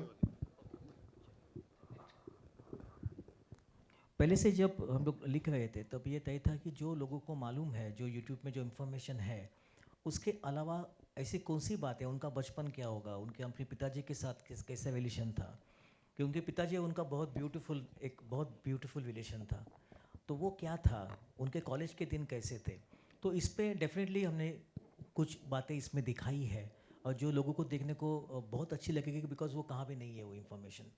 पहले से जब हम लोग लिख रहे थे तब ये तय था कि जो लोगों को मालूम है, जो यूट्यूब में जो इन्फॉर्मेशन है, उसके अलावा ऐसी कौन सी बात है, उनका बचपन क्या होगा, उनके अपने पिताजी के साथ कैसा रिलेशन था, कि उनके पिताजी उनका बहुत ब्यूटीफुल रिलेशन था, तो वो क्या था, उनके कॉलेज के दिन कैसे थे। तो इस पे डेफिनेटली हमने कुछ बातें इसमें दिखाई है और जो लोगों को देखने को बहुत अच्छी लगेगी, बिकॉज वो कहाँ भी नहीं है वो इन्फॉर्मेशन।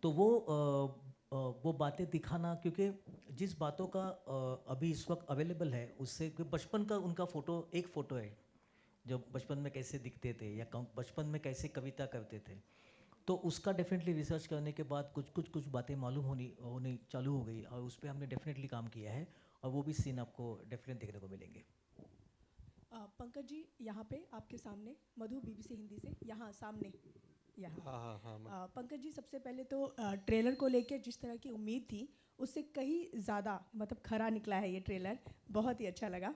तो वो बातें दिखाना, क्योंकि जिस बातों का अभी इस वक्त अवेलेबल है उससे बचपन का उनका एक फ़ोटो है जो बचपन में कैसे दिखते थे या बचपन में कैसे कविता करते थे, तो उसका डेफिनेटली रिसर्च करने के बाद कुछ बातें मालूम होनी चालू हो गई और उस पर हमने डेफिनेटली काम किया है और वो भी सीन आपको डेफिनेट देखने को मिलेंगे। पंकज जी, यहाँ पे आपके सामने मधु BBC हिंदी से, यहाँ सामने यहाँ। हाँ। पंकज जी, सबसे पहले तो ट्रेलर को लेके जिस तरह की उम्मीद थी उससे कहीं ज़्यादा मतलब खरा निकला है ये ट्रेलर, बहुत ही अच्छा लगा।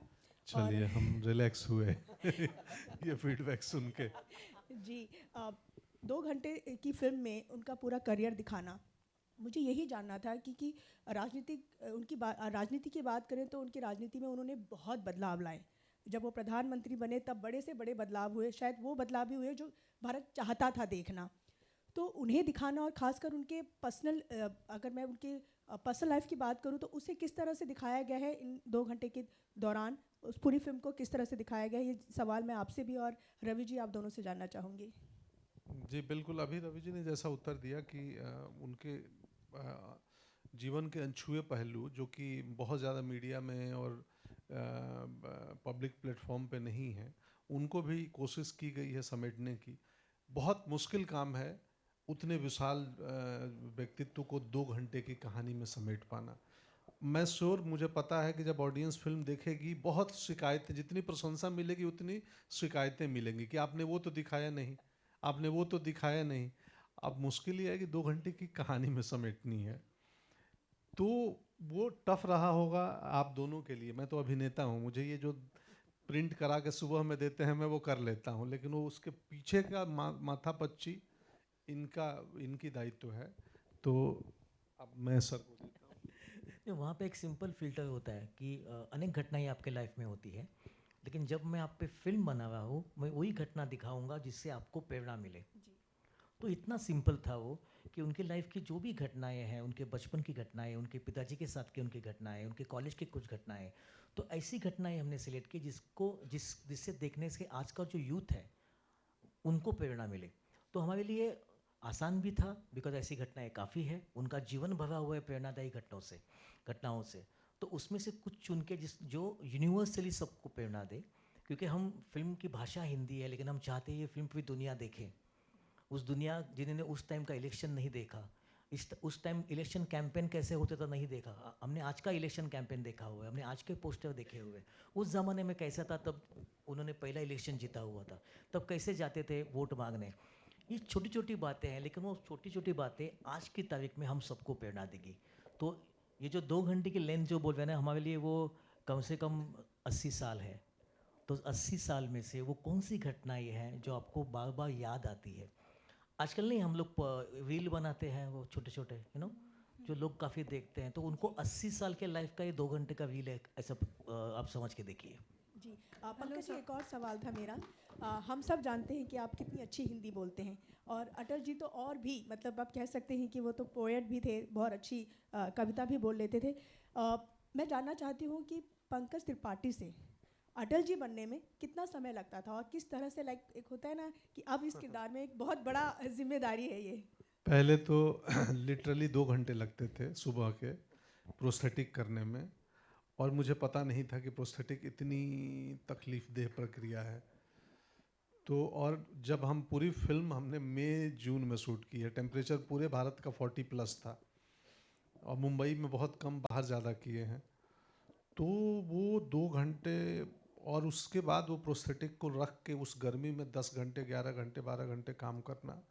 चलिए हम रिलैक्स हुए ये फीडबैक सुन के। जी, 2 घंटे की फिल्म में उनका पूरा करियर दिखाना, मुझे यही जानना था कि राजनीति की बात करें तो उनकी राजनीति में उन्होंने बहुत बदलाव लाए। जब वो प्रधानमंत्री बने तब बड़े से बड़े बदलाव हुए, शायद वो बदलाव भी हुए जो भारत चाहता था देखना। तो उन्हें दिखाना और ख़ासकर उनके पर्सनल, अगर मैं उनके पर्सनल लाइफ की बात करूं तो उसे किस तरह से दिखाया गया है इन 2 घंटे के दौरान, उस पूरी फिल्म को किस तरह से दिखाया गया है, ये सवाल मैं आपसे भी और रवि जी आप दोनों से जानना चाहूँगी। जी बिल्कुल, अभी रवि जी ने जैसा उत्तर दिया कि उनके जीवन के अनछुए पहलू जो कि बहुत ज़्यादा मीडिया में और पब्लिक प्लेटफॉर्म पे नहीं है, उनको भी कोशिश की गई है समेटने की। बहुत मुश्किल काम है उतने विशाल व्यक्तित्व को 2 घंटे की कहानी में समेट पाना। मैं श्योर, मुझे पता है कि जब ऑडियंस फिल्म देखेगी बहुत शिकायतें, जितनी प्रशंसा मिलेगी उतनी शिकायतें मिलेंगी कि आपने वो तो दिखाया नहीं, आपने वो तो दिखाया नहीं। अब मुश्किल ये है कि 2 घंटे की कहानी में समेटनी है, तो वो टफ रहा होगा आप दोनों के लिए। मैं तो अभिनेता हूँ, मुझे ये जो प्रिंट करा के सुबह में देते हैं मैं वो कर लेता हूँ, लेकिन वो उसके पीछे का माथापच्ची इनकी दायित्व है। तो अब मैं सर को देता हूँ। वहाँ पे एक सिंपल फिल्टर होता है कि अनेक घटनाएं आपके लाइफ में होती है, लेकिन जब मैं आप पे फिल्म बना रहा हूँ मैं वही घटना दिखाऊंगा जिससे आपको प्रेरणा मिले। तो इतना सिंपल था वो कि उनके लाइफ की जो भी घटनाएं हैं, उनके बचपन की घटनाएं, उनके पिताजी के साथ की उनकी घटनाएं, उनके कॉलेज की कुछ घटनाएं, तो ऐसी घटनाएं हमने सिलेक्ट की जिससे देखने से आज का जो यूथ है उनको प्रेरणा मिले। तो हमारे लिए आसान भी था बिकॉज ऐसी घटनाएं काफ़ी है, उनका जीवन भरा हुआ है प्रेरणादायी घटनाओं से, तो उसमें से कुछ चुन के जो यूनिवर्सली सबको प्रेरणा दे। क्योंकि हम फिल्म की भाषा हिंदी है, लेकिन हम चाहते हैं ये फिल्म पूरी दुनिया देखे, उस दुनिया जिन्होंने उस टाइम का इलेक्शन नहीं देखा, उस टाइम इलेक्शन कैंपेन कैसे होते था नहीं देखा, हमने आज का इलेक्शन कैंपेन देखा हुआ है, हमने आज के पोस्टर देखे हुए, उस ज़माने में कैसा था, तब उन्होंने पहला इलेक्शन जीता हुआ था, तब कैसे जाते थे वोट मांगने। ये छोटी छोटी बातें हैं, लेकिन वो छोटी छोटी बातें आज की तारीख में हम सबको प्रेरणा देगी। तो ये जो 2 घंटे की लेंथ जो बोल रहे हैं ना, हमारे लिए वो कम से कम 80 साल है। तो 80 साल में से वो कौन सी घटनाएं हैं जो आपको बार बार याद आती है। आजकल नहीं हम लोग रील बनाते हैं वो छोटे छोटे जो लोग काफ़ी देखते हैं, तो उनको 80 साल के लाइफ का ये 2 घंटे का रील है, ऐसा आप समझ के देखिए। जी पंकज जी, एक और सवाल था मेरा। हम सब जानते हैं कि आप कितनी अच्छी हिंदी बोलते हैं और अटल जी तो और भी, मतलब आप कह सकते हैं कि वो तो पोएट भी थे, बहुत अच्छी कविता भी बोल लेते थे। मैं जानना चाहती हूँ कि पंकज त्रिपाठी से अटल जी बनने में कितना समय लगता था और किस तरह से लाइक एक होता है ना कि अब इस किरदार में एक बहुत बड़ा जिम्मेदारी है ये? पहले तो लिटरली 2 घंटे लगते थे सुबह के प्रोस्थेटिक करने में, और मुझे पता नहीं था कि प्रोस्थेटिक इतनी तकलीफ देह प्रक्रिया है। तो और जब हम पूरी फिल्म हमने मई जून में शूट की है, टेम्परेचर पूरे भारत का 40+ था और मुंबई में बहुत कम, बाहर ज़्यादा किए हैं। तो वो 2 घंटे, और उसके बाद वो प्रोस्थेटिक को रख के उस गर्मी में 10 घंटे 11 घंटे 12 घंटे काम करना,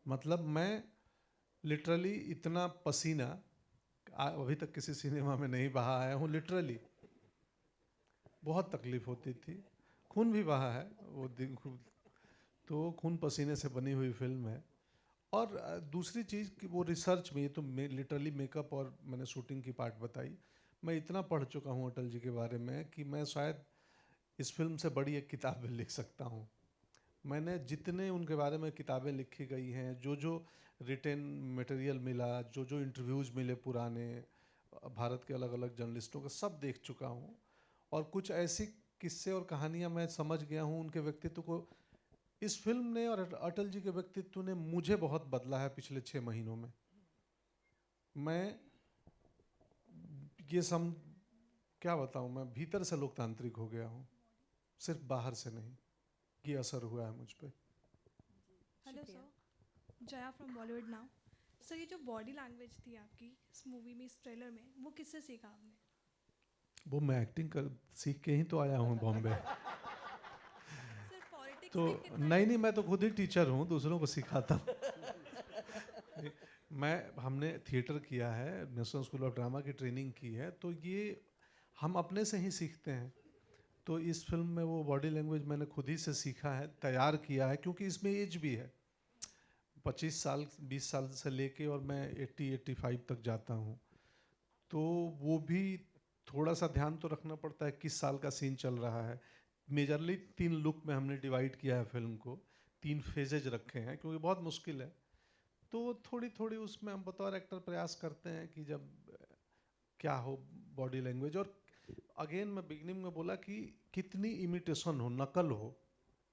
मतलब मैं लिटरली इतना पसीना अभी तक किसी सिनेमा में नहीं बहा आया हूँ। लिटरली बहुत तकलीफ होती थी, खून भी बहा है वो दिन, तो खून पसीने से बनी हुई फिल्म है। और दूसरी चीज़ कि वो रिसर्च में, ये तो लिटरली मेकअप और मैंने शूटिंग की पार्ट बताई, मैं इतना पढ़ चुका हूँ अटल जी के बारे में कि मैं शायद इस फिल्म से बड़ी एक किताब भी लिख सकता हूँ। मैंने जितने उनके बारे में किताबें लिखी गई हैं, जो जो रिटेन मटेरियल मिला, जो जो इंटरव्यूज़ मिले पुराने भारत के अलग अलग जर्नलिस्टों का, सब देख चुका हूँ। और कुछ ऐसी किस्से और कहानियाँ मैं समझ गया हूँ उनके व्यक्तित्व को। इस फिल्म ने और अटल जी के व्यक्तित्व ने मुझे बहुत बदला है पिछले 6 महीनों में। मैं ये क्या बताऊँ, मैं भीतर से लोकतांत्रिक हो गया हूँ, सिर्फ बाहर से नहीं। ये असर हुआ है मुझ पे। Hello sir, Jaya from Bollywood now. Sir, ये जो बॉडी लैंग्वेज थी आपकी इस मूवी में, इस ट्रेलर में, वो किससे सीखा आपने? वो मैं एक्टिंग कर सीख के ही तो आया हूँ बॉम्बे। सर, पॉलिटिक्स तो में कितना नहीं, मैं तो खुद ही टीचर हूँ, दूसरों को सिखाता हूँ। हमने थिएटर किया है, नेशनल स्कूल ऑफ ड्रामा की ट्रेनिंग की है, तो ये हम अपने से ही सीखते हैं। तो इस फिल्म में वो बॉडी लैंग्वेज मैंने खुद ही से सीखा है, तैयार किया है, क्योंकि इसमें एज भी है 25 साल 20 साल से लेके, और मैं 80-85 तक जाता हूँ। तो वो भी थोड़ा सा ध्यान तो रखना पड़ता है किस साल का सीन चल रहा है। मेजरली 3 लुक में हमने डिवाइड किया है फिल्म को, 3 फेजेज रखे हैं, क्योंकि बहुत मुश्किल है। तो थोड़ी थोड़ी उसमें हम बतौर एक्टर प्रयास करते हैं कि जब क्या हो बॉडी लैंग्वेज। और अगेन मैं बिगनिंग में बोला कि कितनी इमिटेशन हो, नकल हो,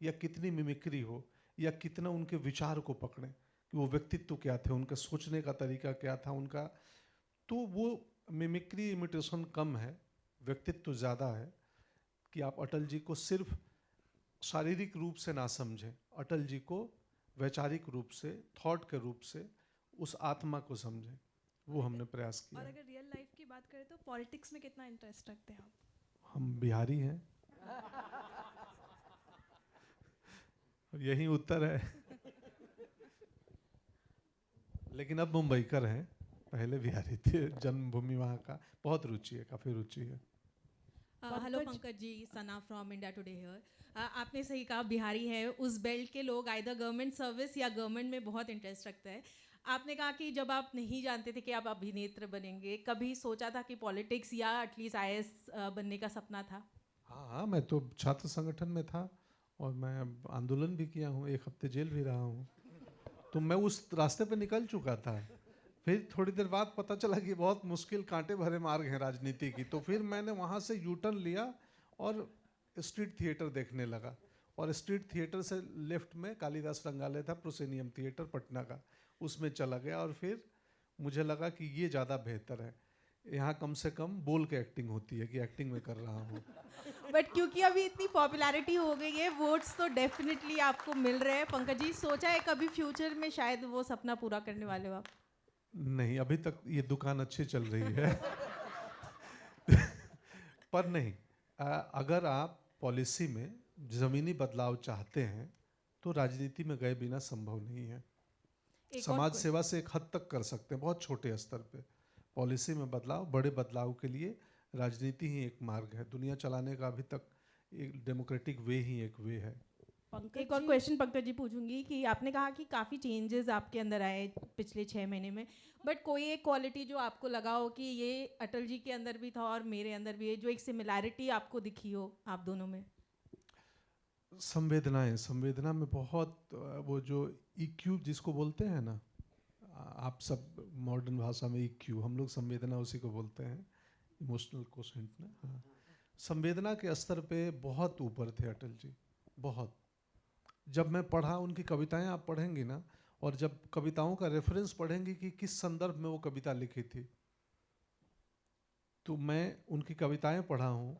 या कितनी मिमिक्री हो, या कितना उनके विचार को पकड़ें कि वो व्यक्तित्व क्या थे, उनका सोचने का तरीका क्या था उनका। तो वो मिमिक्री इमिटेशन कम है, व्यक्तित्व ज़्यादा है। कि आप अटल जी को सिर्फ शारीरिक रूप से ना समझें, अटल जी को वैचारिक रूप से, थॉट के रूप से, उस आत्मा को समझें। वो हमने प्रयास किया। और अगर रियल लाइफ की बात करें तो पॉलिटिक्स में कितना इंटरेस्ट रखते हैं आप? हम बिहारी हैं, यही उत्तर है। लेकिन अब मुंबईकर हैं, पहले बिहारी थे, जन्मभूमि वहाँ का। बहुत रुचि है, काफ़ी रुचि है। Hello Pankaj ji, Sana from India Today here. आपने सही कहा, बिहारी है, उस बेल्ट के लोग आइदर गवर्नमेंट सर्विस या गवर्नमेंट में बहुत इंटरेस्ट रखते हैं। आपने कहा कि जब आप नहीं जानते थे कि आप अभिनेत्र बनेंगे, कभी सोचा था कि पॉलिटिक्स या एटलीस्ट IAS बनने का सपना था? हाँ, मैं तो छात्र संगठन में था और मैं आंदोलन भी किया हूँ, 1 हफ्ते जेल भी रहा हूँ। तो मैं उस रास्ते पे निकल चुका था। फिर थोड़ी देर बाद पता चला कि बहुत मुश्किल, कांटे भरे मार्ग हैं राजनीति की। तो फिर मैंने वहाँ से यूटर्न लिया और स्ट्रीट थिएटर देखने लगा। और स्ट्रीट थिएटर से लेफ्ट में कालिदास रंगालय था, प्रोसेनियम थिएटर पटना का, उसमें चला गया। और फिर मुझे लगा कि ये ज़्यादा बेहतर है, यहाँ कम से कम बोल के एक्टिंग होती है कि एक्टिंग में कर रहा हूँ। बट क्योंकि अभी इतनी पॉपुलैरिटी हो गई है, वोट्स तो डेफिनेटली आपको मिल रहे हैं। पंकज जी, सोचा है कभी फ्यूचर में शायद वो सपना पूरा करने वाले हो आप? नहीं, अभी तक ये दुकान अच्छी चल रही है। पर नहीं, अगर आप पॉलिसी में ज़मीनी बदलाव चाहते हैं तो राजनीति में गए बिना संभव नहीं है। समाज सेवा से एक हद तक कर सकते हैं, बहुत छोटे स्तर पे। पॉलिसी में बदलाव, बड़े बदलाव के लिए राजनीति ही एक मार्ग है। दुनिया चलाने का अभी तक एक डेमोक्रेटिक वे ही एक वे है। एक और क्वेश्चन पंकज जी पूछूंगी कि आपने कहा कि काफ़ी चेंजेस आपके अंदर आए पिछले 6 महीने में, बट कोई एक क्वालिटी जो आपको लगा हो कि ये अटल जी के अंदर भी था और मेरे अंदर भी है, जो एक सिमिलैरिटी आपको दिखी हो आप दोनों में? संवेदनाएं, संवेदना में बहुत वो जो EQ जिसको बोलते हैं ना, आप सब मॉडर्न भाषा में EQ, हम लोग संवेदना उसी को बोलते हैं, इमोशनल कोशेंट ना। हाँ, संवेदना के स्तर पे बहुत ऊपर थे अटल जी, बहुत। जब मैं पढ़ा उनकी कविताएं, आप पढ़ेंगी ना, और जब कविताओं का रेफरेंस पढ़ेंगी कि किस संदर्भ में वो कविता लिखी थी, तो मैं उनकी कविताएं पढ़ा हूँ।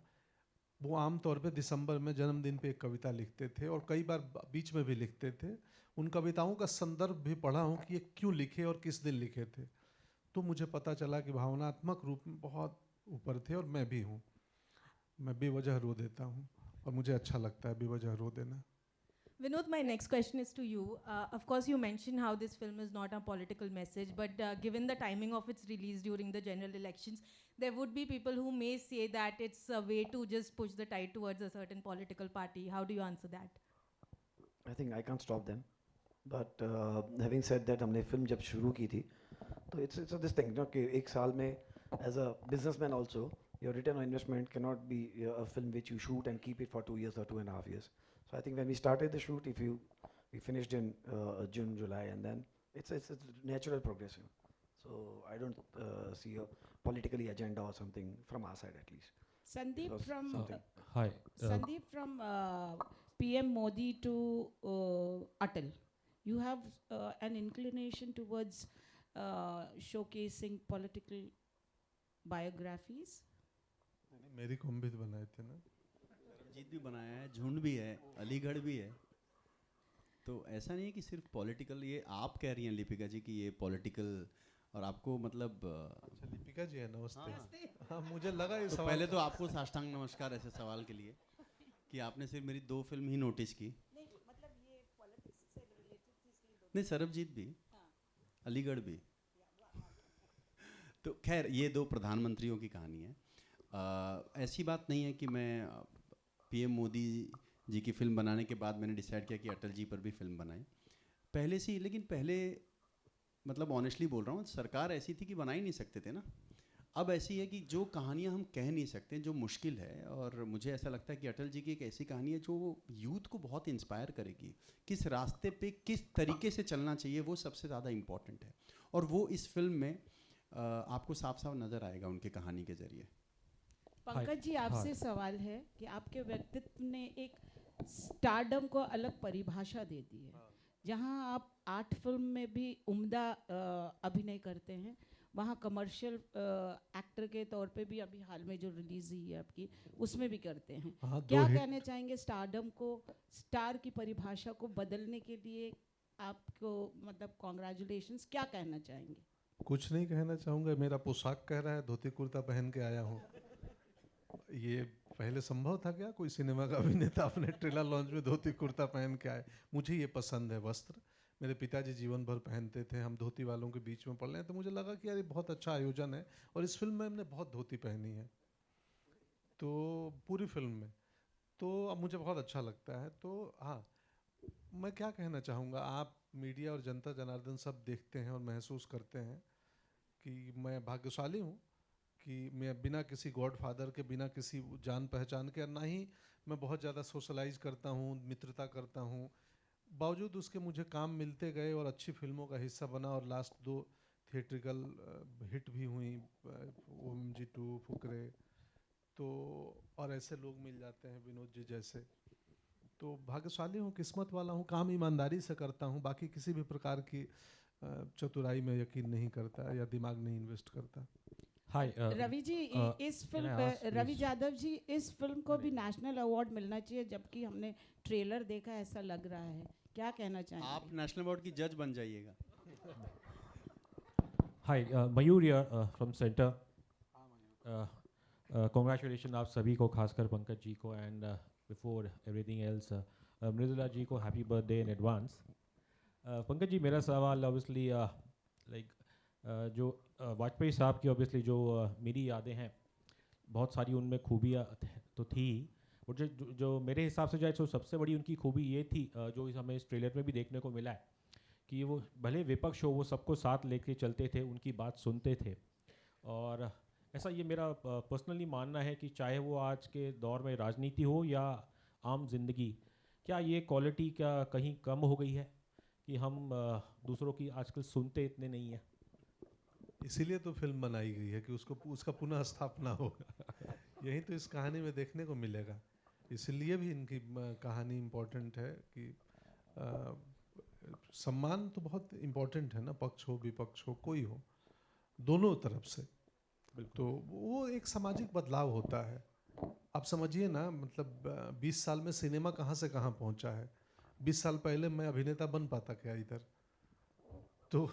वो आमतौर पे दिसंबर में जन्मदिन पे एक कविता लिखते थे और कई बार बीच में भी लिखते थे। उन कविताओं का संदर्भ भी पढ़ा हूँ कि ये क्यों लिखे और किस दिन लिखे थे, तो मुझे पता चला कि भावनात्मक रूप में बहुत ऊपर थे। और मैं भी हूँ, मैं बेवजह रो देता हूँ और मुझे अच्छा लगता है बेवजह रो देना। Vinod, my next question is to you. Of course, you mentioned how this film is not a political message, but given the timing of its release during the general elections, there would be people who may say that it's a way to just push the tide towards a certain political party. How do you answer that? I think I can't stop them. But having said that, हमने film जब शुरू की थी, तो it's this thing, ना कि एक साल में as a businessman also, your return on investment cannot be a film which you shoot and keep it for 2 years or 2.5 years. So I think when we started the shoot, we finished in June, July, and then it's natural progression. So I don't see a politically agenda or something from our side at least. Sandeep from Hi. Sandeep from PM Modi to Atal. You have an inclination towards showcasing political biographies. मेरी को भी बनाए थे ना, जीत भी बनाया है, झुंड भी है, अलीगढ़ भी है। तो ऐसा नहीं है कि सिर्फ पॉलिटिकल, ये आप कह रही हैं लिपिका जी कि ये पॉलिटिकल, और आपको मतलब अच्छा लिपिका जी है, नमस्ते। हाँ मुझे लगा ये तो सवाल पहले तो आपको साष्टांग नमस्कार ऐसे सवाल के लिए कि आपने सिर्फ मेरी 2 फिल्म ही नोटिस की। नहीं, सरबजीत भी, अलीगढ़ भी। तो खैर ये 2 प्रधानमंत्रियों की कहानी है। ऐसी बात नहीं है कि मैं PM मोदी जी की फिल्म बनाने के बाद मैंने डिसाइड किया कि अटल जी पर भी फिल्म बनाएं, पहले से ही। लेकिन पहले मतलब ऑनेस्टली बोल रहा हूँ, सरकार ऐसी थी कि बना ही नहीं सकते थे ना। अब ऐसी है कि जो कहानियाँ हम कह नहीं सकते, जो मुश्किल है, और मुझे ऐसा लगता है कि अटल जी की एक ऐसी कहानी है जो यूथ को बहुत इंस्पायर करेगी। किस रास्ते पे किस तरीके से चलना चाहिए वो सबसे ज़्यादा इम्पॉर्टेंट है, और वो इस फिल्म में आपको साफ साफ नज़र आएगा उनके कहानी के ज़रिए। पंकज जी, आपसे सवाल है कि आपके व्यक्तित्व ने एक स्टारडम को अलग परिभाषा दे दी है। जहां आप 8 फिल्म में भी उम्दा अभिनय करते हैं, वहाँ कमर्शियल एक्टर के तौर पे भी अभी हाल में जो रिलीज हुई है आपकी, उसमें भी करते हैं। क्या कहना चाहेंगे स्टारडम को, स्टार की परिभाषा को बदलने के लिए आपको मतलब कॉन्ग्रेचुलेशंस, क्या कहना चाहेंगे? कुछ नहीं कहना चाहूँगा, मेरा पोशाक कह रहा है, धोती कुर्ता पहन के आया हूँ। ये पहले संभव था क्या कोई सिनेमा का अभिनेता अपने ट्रेलर लॉन्च में धोती कुर्ता पहन के आए? मुझे ये पसंद है वस्त्र, मेरे पिताजी जीवन भर पहनते थे, हम धोती वालों के बीच में पड़ रहे हैं, तो मुझे लगा कि यार ये बहुत अच्छा आयोजन है। और इस फिल्म में हमने बहुत धोती पहनी है, तो पूरी फिल्म में, तो अब मुझे बहुत अच्छा लगता है। तो हाँ, मैं क्या कहना चाहूँगा, आप मीडिया और जनता जनार्दन सब देखते हैं और महसूस करते हैं कि मैं भाग्यशाली हूँ कि मैं बिना किसी गॉडफादर के, बिना किसी जान पहचान के, ना ही मैं बहुत ज़्यादा सोशलाइज करता हूँ, मित्रता करता हूँ, बावजूद उसके मुझे काम मिलते गए और अच्छी फिल्मों का हिस्सा बना। और लास्ट 2 थिएट्रिकल हिट भी हुई, OMG2, फुकरे, तो और ऐसे लोग मिल जाते हैं विनोद जी जैसे। तो भाग्यशाली हूँ, किस्मत वाला हूँ, काम ईमानदारी से करता हूँ, बाकी किसी भी प्रकार की चतुराई में यकीन नहीं करता या दिमाग नहीं इन्वेस्ट करता। हाय रवि जी, इस फिल्म रवि यादव जी, इस फिल्म को भी नेशनल अवार्ड मिलना चाहिए, जबकि हमने ट्रेलर देखा ऐसा लग रहा है, क्या कहना चाहेंगे? आप नेशनल अवार्ड की जज बन जाइएगा। Hi, Mayur from centre. Congratulation आप सभी को, खासकर पंकज जी को, and before everything else Mridula ji को happy birthday in advance. Pankaj ji, मेरा सवाल ऑब्वियसली लाइक जो वाजपेयी साहब की ऑब्वियसली जो मेरी यादें हैं, बहुत सारी उनमें खूबियाँ तो थी, और जो मेरे हिसाब से जाए तो सबसे बड़ी उनकी खूबी ये थी, जो हमें इस ट्रेलर में भी देखने को मिला है, कि वो भले विपक्ष हो, वो सबको साथ लेके चलते थे, उनकी बात सुनते थे। और ऐसा ये मेरा पर्सनली मानना है कि चाहे वो आज के दौर में राजनीति हो या आम जिंदगी, क्या ये क्वालिटी क्या कहीं कम हो गई है कि हम दूसरों की आजकल सुनते इतने नहीं हैं? इसीलिए तो फिल्म बनाई गई है कि उसका पुनः स्थापना हो। यही तो इस कहानी में देखने को मिलेगा। इसलिए भी इनकी कहानी इम्पोर्टेंट है कि सम्मान तो बहुत इम्पोर्टेंट है ना, पक्ष हो विपक्ष हो कोई हो, दोनों तरफ से। तो वो एक सामाजिक बदलाव होता है। आप समझिए ना, मतलब 20 साल में सिनेमा कहाँ से कहाँ पहुँचा है। 20 साल पहले मैं अभिनेता बन पाता क्या इधर? तो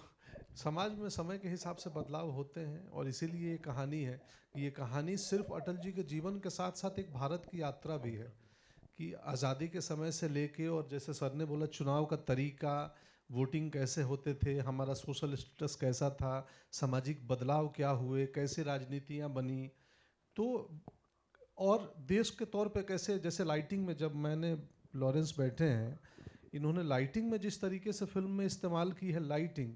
समाज में समय के हिसाब से बदलाव होते हैं, और इसीलिए ये कहानी है कि ये कहानी सिर्फ अटल जी के जीवन के साथ साथ एक भारत की यात्रा भी है कि आज़ादी के समय से लेके, और जैसे सर ने बोला चुनाव का तरीका, वोटिंग कैसे होते थे, हमारा सोशल स्टेटस कैसा था, सामाजिक बदलाव क्या हुए, कैसे राजनीतियाँ बनी, तो और देश के तौर पे कैसे, जैसे लाइटिंग में जब मैंने लॉरेंस बैठे हैं, इन्होंने लाइटिंग में जिस तरीके से फिल्म में इस्तेमाल की है लाइटिंग,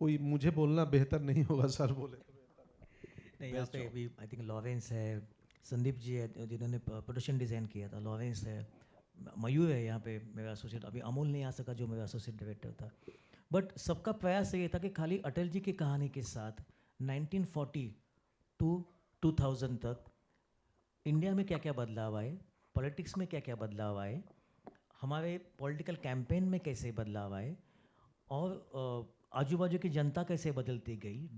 कोई मुझे बोलना बेहतर नहीं होगा, सर बोले तो बेहतर। नहीं, यहाँ पे भी आई थिंक लॉरेंस है, संदीप जी है जिन्होंने प्रोडक्शन डिज़ाइन किया था, लॉरेंस है, मयूर है यहाँ पे मेरा एसोसिएट, अभी अमोल नहीं आ सका जो मेरा एसोसिएट डायरेक्टर था। बट सबका प्रयास ये था कि खाली अटल जी की कहानी के साथ 1940 टू 2000 तक इंडिया में क्या क्या बदलाव आए, पॉलिटिक्स में क्या क्या बदलाव आए, हमारे पॉलिटिकल कैंपेन में कैसे बदलाव आए, और आजू बाजू की जनता कैसे बदलती गई,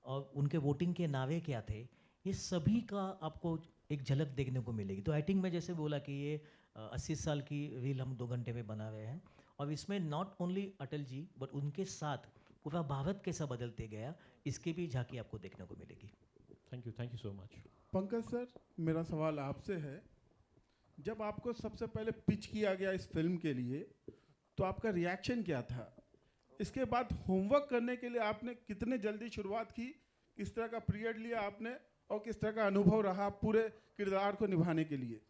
और उनके वोटिंग के नारे क्या थे, ये सभी का आपको एक झलक देखने को मिलेगी। तो आई थिंक मैं जैसे बोला कि ये 80 साल की रील हम 2 घंटे में बना रहे हैं, और इसमें not only Atal ji but उनके साथ पूरा भारत कैसा बदलते गया, इसकी भी झांकी आपको देखने को मिलेगी। Thank you so much. Pankaj sir, मेरा सवाल आपसे है, जब आपको सबसे पहले पिच किया गया इस फिल्म के लिए तो आपका रिएक्शन क्या था? इसके बाद होमवर्क करने के लिए आपने कितने जल्दी शुरुआत की, किस तरह का पीरियड लिया आपने, और किस तरह का अनुभव रहा पूरे किरदार को निभाने के लिए?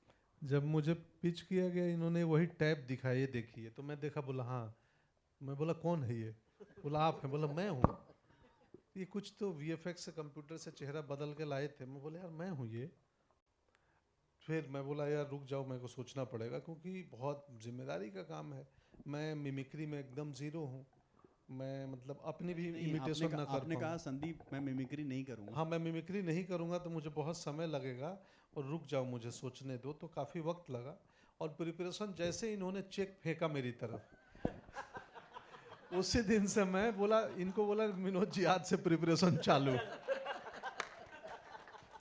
जब मुझे पिच किया गया, इन्होंने वही टैब दिखाया, ये देखिए, तो मैं देखा, बोला हाँ, मैं बोला कौन है ये, बोला आप हैं, बोला मैं हूँ। ये कुछ तो वीएफएक्स से कंप्यूटर से चेहरा बदल के लाए थे, मैं बोला यार मैं हूँ ये। फिर मैं बोला यार रुक जाओ, मेरे को सोचना पड़ेगा क्योंकि बहुत जिम्मेदारी का काम है। मैं मिमिक्री में एकदम ज़ीरो हूँ, मैं मतलब अपनी भी इमिटेशन ना कर आपने कहा संदीप मैं मिमिक्री नहीं करूँगा। हाँ, मैं मिमिक्री नहीं करूँगा तो मुझे बहुत समय लगेगा, और रुक जाओ मुझे सोचने दो। तो काफ़ी वक्त लगा, और प्रिपरेशन जैसे इन्होंने चेक फेंका मेरी तरफ उसी दिन से मैं बोला, इनको बोला विनोद जी आज से प्रिपरेशन चालू।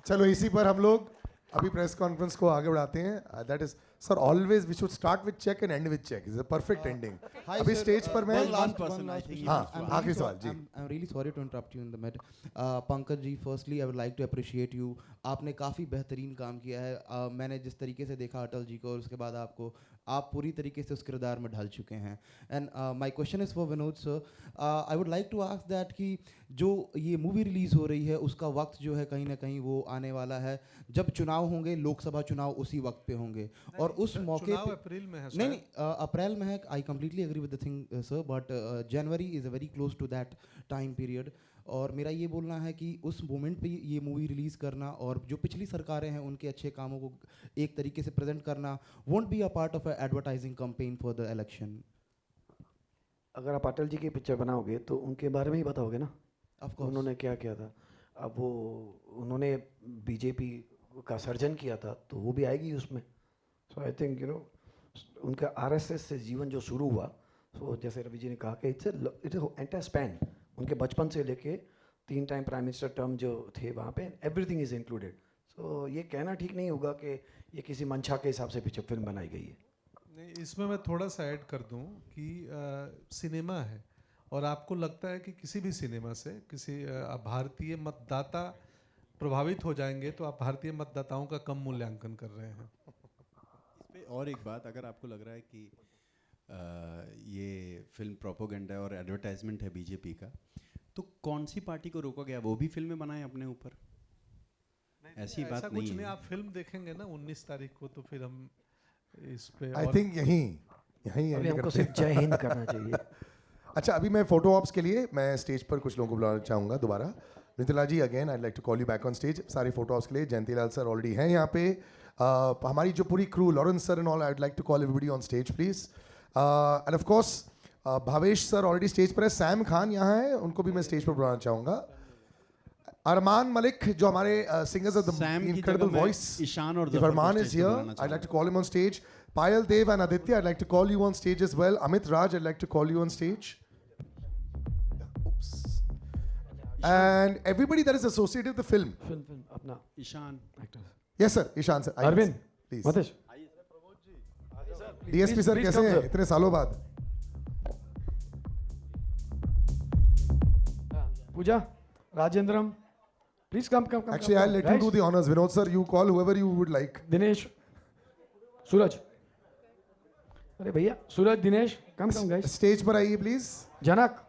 चलो इसी पर हम लोग अभी प्रेस कॉन्फ्रेंस को आगे बढ़ाते हैं। That is sir, always we should start with check and end with check, is a perfect ending. अभी स्टेज पर मैं हाँ आखिरी सवाल जी। I am really sorry to interrupt you in the mid. Pankaj ji, firstly I would like to appreciate you. आपने काफ़ी बेहतरीन काम किया है। मैंने जिस तरीके से देखा अटल जी को, और उसके बाद आपको, आप पूरी तरीके से उस किरदार में ढल चुके हैं। And my question is for Vinod sir. I would like to ask that कि जो ये मूवी रिलीज़ हो रही है उसका वक्त जो है कहीं ना कहीं वो आने वाला है जब चुनाव होंगे, लोकसभा चुनाव उसी वक्त पे होंगे, और उस मौके पे अप्रैल में है। नहीं, अप्रैल में है। I completely agree with the thing sir, but January is a very close to that time period. और मेरा ये बोलना है कि उस मोमेंट पे ये मूवी रिलीज़ करना, और जो पिछली सरकारें हैं उनके अच्छे कामों को एक तरीके से प्रेजेंट करना, won't be a part of a advertising campaign for the election. अगर आप अटल जी की पिक्चर बनाओगे तो उनके बारे में ही बताओगे ना, उन्होंने क्या किया था। अब वो उन्होंने बीजेपी का सर्जन किया था तो वो भी आएगी उसमें। सो आई थिंक उनका आरएसएस से जीवन जो शुरू हुआ, सो जैसे रवि जी ने कहा कि इट्स एंटायर स्पैन, उनके बचपन से लेके 3 टाइम प्राइम मिनिस्टर टर्म जो थे वहाँ पे एवरीथिंग इज़ इंक्लूडेड। सो ये कहना ठीक नहीं होगा कि ये किसी मंशा के हिसाब से पिक्चर फिल्म बनाई गई है। नहीं, इसमें मैं थोड़ा सा ऐड कर दूं कि सिनेमा है, और आपको लगता है कि किसी भी सिनेमा से किसी भारतीय मतदाता प्रभावित हो जाएंगे तो आप भारतीय मतदाताओं का कम मूल्यांकन कर रहे हैं। इस पे और एक बात, अगर आपको लग रहा है कि ये फिल्म प्रोपोगेंडा और एडवर्टाइजमेंट है बीजेपी का, तो कौन सी पार्टी को रोका गया, वो भी फिल्में बनाएं अपने ऊपर? ऐसी बात नहीं कुछ है। नहीं, आप फिल्म देखेंगे ना 19 तारीख को, तो फिर हम इस पे आई थिंक यहीं हमको सिर्फ जय हिंद करना चाहिए। अच्छा, अभी मैं फोटो ऑप्स के लिए मैं स्टेज पर कुछ लोगों को बुलाना चाहूँगा दोबारा। Nitila ji, again I like to call you back on stage. सारे फोटो ऑप्स के लिए जयंतीलाल सर ऑलरेडी हैं यहाँ पे। हमारी जो पूरी crew, Lawrence sir and all, I would like to call everybody on stage please. And of course Bhavesh sir already stage पर है। सैम खान यहाँ है, उनको भी मैं स्टेज पर बुलाना चाहूँगा। Arman Malik, जो हमारे singers of the Sam की incredible जगह मैं voice. ईशान और If जफर को Arman is stage पे here, बुलाना I'd like to call him on stage. Payal, Dev and Aditya, I'd like to call you on stage as well. Amit Raj, I'd like to call you on stage. Oops. And everybody that is associated with the film. Film अपना Ishan Yes, sir. Ishan, sir. Arvind Please. मतेश DSP sir, कैसे हैं इतने सालों बाद? Pooja Rajendram please come Actually, I'll let you do the honors. Vinod sir, you call whoever you would like. Dinesh Suraj अरे भैया Suraj Dinesh come guys stage पर आइए प्लीज. जनक